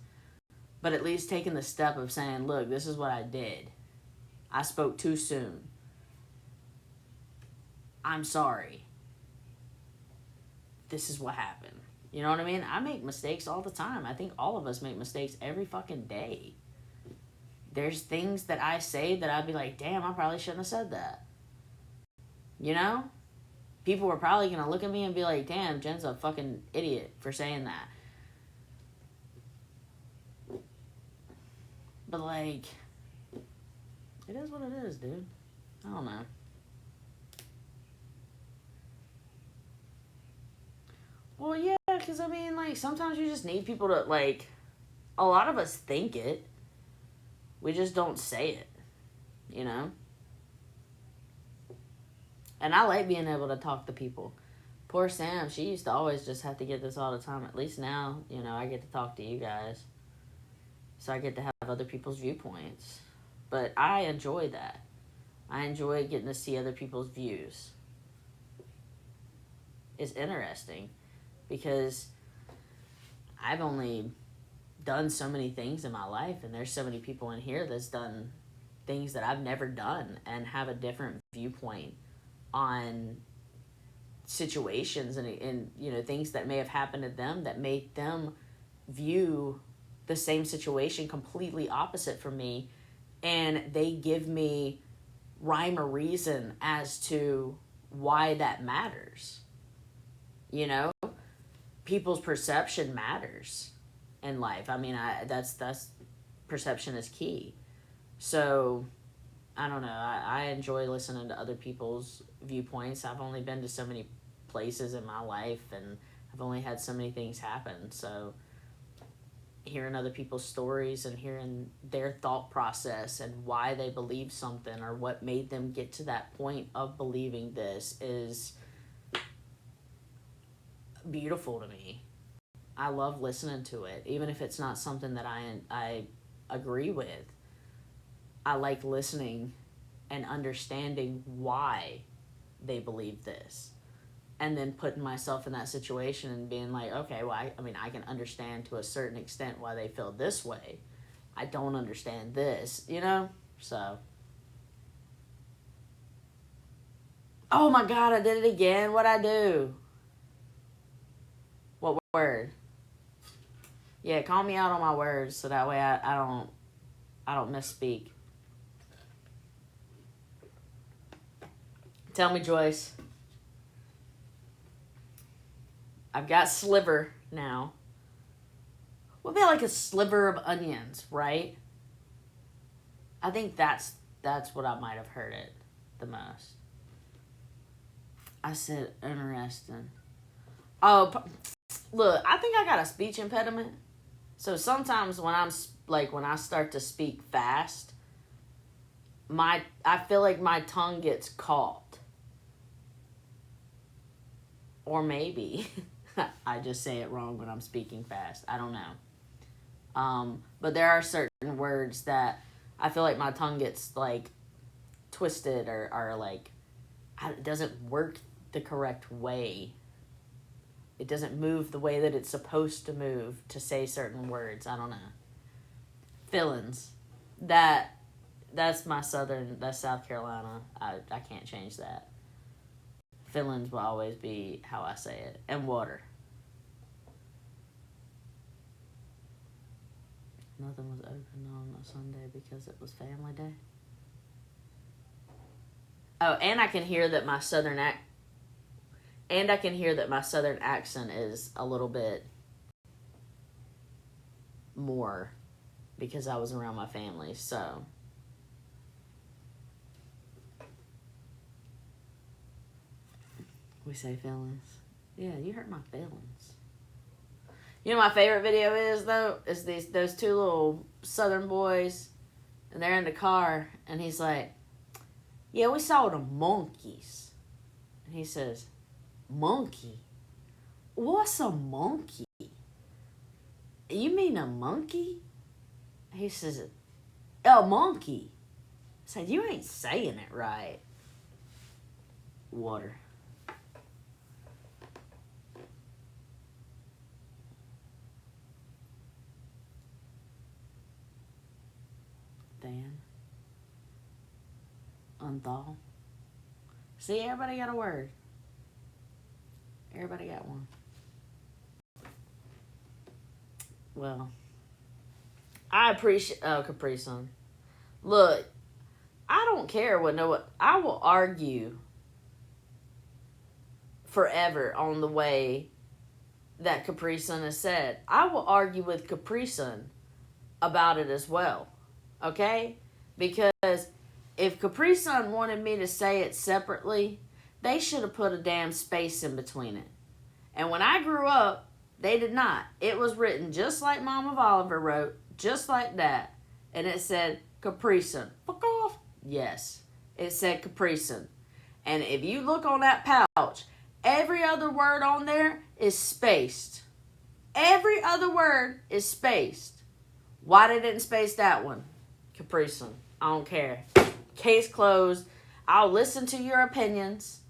but at least taking the step of saying, look, this is what I did. I spoke too soon. I'm sorry. This is what happened. You know what I mean? I make mistakes all the time. I think all of us make mistakes every fucking day. There's things that I say that I'd be like, damn, I probably shouldn't have said that. You know? People were probably going to look at me and be like, damn, Jen's a fucking idiot for saying that. But, like, it is what it is, dude. I don't know. Well, yeah, because, I mean, like, sometimes you just need people to, like, a lot of us think it. We just don't say it, you know? And I like being able to talk to people Poor Sam. She used to always just have to get this all the time. At least now, I get to talk to you guys. So I get to have other people's viewpoints. But I enjoy that. I enjoy getting to see other people's views. It's interesting because I've only done so many things in my life, and there's so many people in here that's done things that I've never done and have a different viewpoint on situations and things that may have happened to them that made them view the same situation completely opposite from me, and they give me rhyme or reason as to why that matters. People's perception matters in life. I mean, that's perception is key. So I don't know. I enjoy listening to other people's viewpoints. I've only been to so many places in my life, and I've only had so many things happen. So hearing other people's stories and hearing their thought process and why they believe something or what made them get to that point of believing this is beautiful to me. I love listening to it, even if it's not something that I agree with. I like listening and understanding why they believe this, and then putting myself in that situation and being like, okay, well, I can understand to a certain extent why they feel this way. I don't understand this, So. Oh my God, I did it again. What'd I do? What word? Yeah, call me out on my words so that way I don't misspeak. Tell me, Joyce. I've got sliver now. What about like a sliver of onions, right? I think that's what I might have heard it the most. I said interesting. Oh, look, I think I got a speech impediment. So sometimes when I start to speak fast, I feel like my tongue gets caught. Or maybe I just say it wrong when I'm speaking fast. I don't know. But there are certain words that I feel like my tongue gets like twisted or like it doesn't work the correct way. It doesn't move the way that it's supposed to move to say certain words. I don't know. Fillings. That's South Carolina. I can't change that. Fillings will always be how I say it. And water. Nothing was open on a Sunday because it was family day. Oh, and I can hear that my southern accent is a little bit more because I was around my family, so. We say feelings. Yeah, you hurt my feelings. You know what my favorite video is, though? Is those two little southern boys, and they're in the car, and he's like, yeah, we saw the monkeys. And he says, monkey? What's a monkey? You mean a monkey? He says, a monkey. I said, you ain't saying it right. Water. Dan. Unthaw. See, everybody got a word. Everybody got one. Well, I appreciate... Oh, Capri Sun. Look, I don't care I will argue forever on the way that Capri Sun is said. I will argue with Capri Sun about it as well. Okay? Because if Capri Sun wanted me to say it separately, they should have put a damn space in between it. And when I grew up, they did not. It was written just like Mom of Oliver wrote, just like that. And it said Capri Sun. Fuck off. Yes. It said Capri Sun. And if you look on that pouch, Every other word on there is spaced. Every other word is spaced. Why they didn't space that one? Capricin. I don't care. Case closed. I'll listen to your opinions,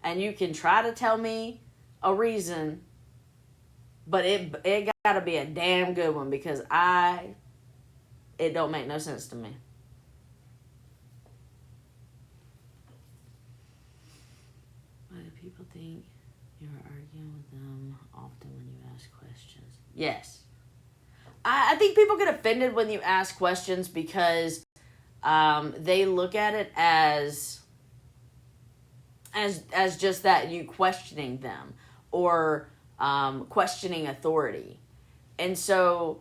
and you can try to tell me a reason, but it gotta be a damn good one, because it don't make no sense to me. Why do people think you're arguing with them often when you ask questions? Yes. I think people get offended when you ask questions because they look at it as just that, you questioning them, or questioning authority. And so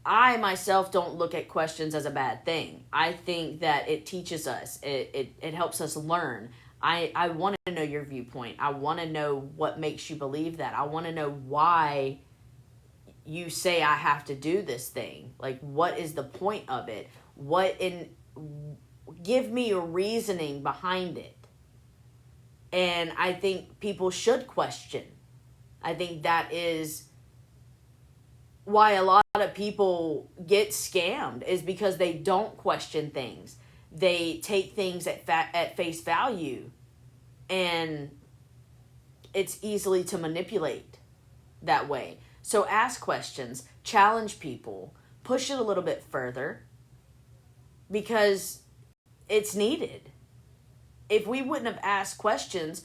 I myself don't look at questions as a bad thing. I think that it teaches us. It helps us learn. I want to know your viewpoint. I want to know what makes you believe that. I want to know why you say I have to do this thing. Like, what is the point of it? Give me a reasoning behind it. And I think people should question. I think that is why a lot of people get scammed, is because they don't question things. They take things at face value, and it's easily to manipulate that way. So ask questions, challenge people, push it a little bit further, because it's needed. If we wouldn't have asked questions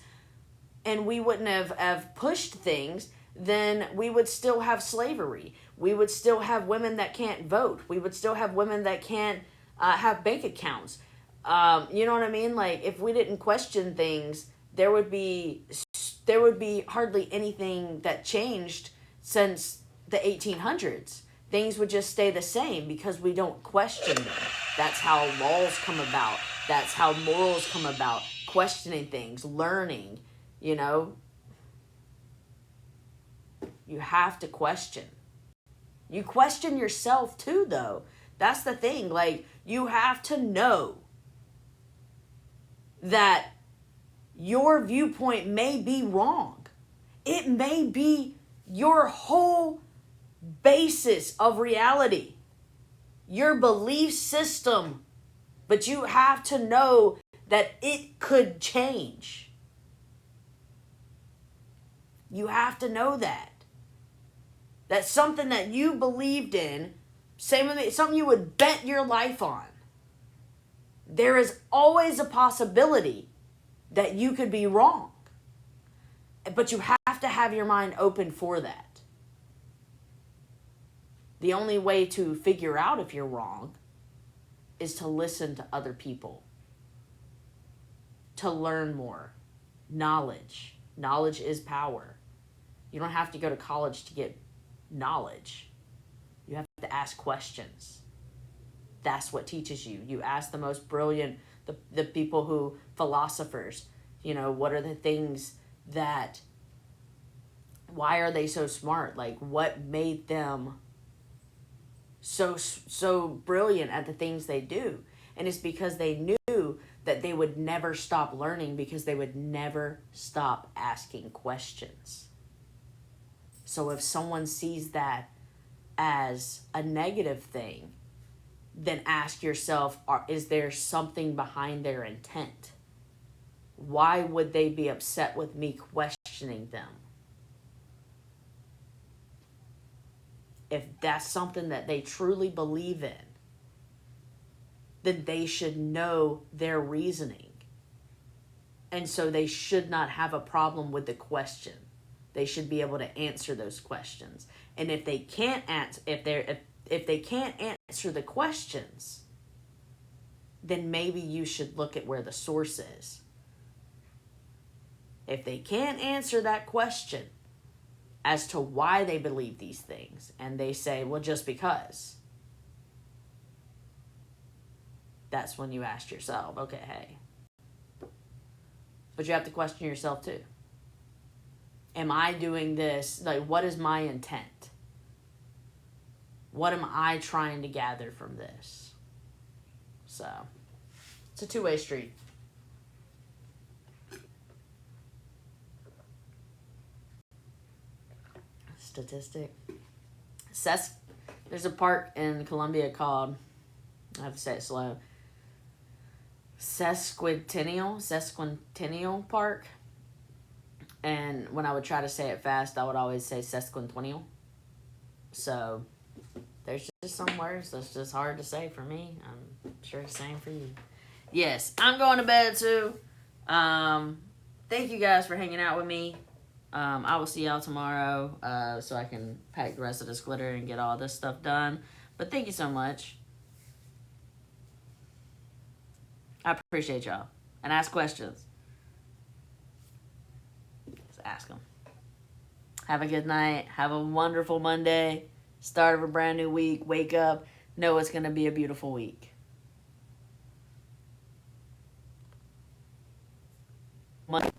and we wouldn't have pushed things, then we would still have slavery. We would still have women that can't vote. We would still have women that can't have bank accounts. You know what I mean? Like, if we didn't question things, there would be hardly anything that changed since the 1800s. Things would just stay the same because we don't question them. That's how laws come about. That's how morals come about. Questioning things, learning, you know. You have to question. You question yourself too, though. That's the thing. Like, you have to know that your viewpoint may be wrong. It may be your whole basis of reality, your belief system, but you have to know that it could change. You have to know that. That's something that you believed in, same with me, something you would bet your life on. There is always a possibility that you could be wrong. But you have to have your mind open for that. The only way to figure out if you're wrong is to listen to other people, to learn more. Knowledge. Knowledge is power. You don't have to go to college to get knowledge. You have to ask questions. That's what teaches you. You ask the most brilliant, the people who, philosophers, you know, what are the things that, why are they so smart? Like, what made them so brilliant at the things they do? And it's because they knew that they would never stop learning, because they would never stop asking questions. So if someone sees that as a negative thing, then ask yourself, is there something behind their intent? Why would they be upset with me questioning them? If that's something that they truly believe in, then they should know their reasoning. And so they should not have a problem with the question. They should be able to answer those questions. And if they can't answer, if they can't answer the questions, then maybe you should look at where the source is. If they can't answer that question as to why they believe these things, and they say, well, just because, that's when you ask yourself, okay, hey. But you have to question yourself too. Am I doing this? Like, what is my intent? What am I trying to gather from this? So, it's a two-way street. statistic. There's a park in Colombia called, I have to say it slow, Sesquicentennial Park. And when I would try to say it fast, I would always say sesquicentennial. So there's just some words that's just hard to say for me. I'm sure it's the same for you. Yes, I'm going to bed too. Thank you guys for hanging out with me. I will see y'all tomorrow so I can pack the rest of this glitter and get all this stuff done. But thank you so much. I appreciate y'all. And ask questions. Just ask them. Have a good night. Have a wonderful Monday. Start of a brand new week. Wake up. Know it's going to be a beautiful week. Monday.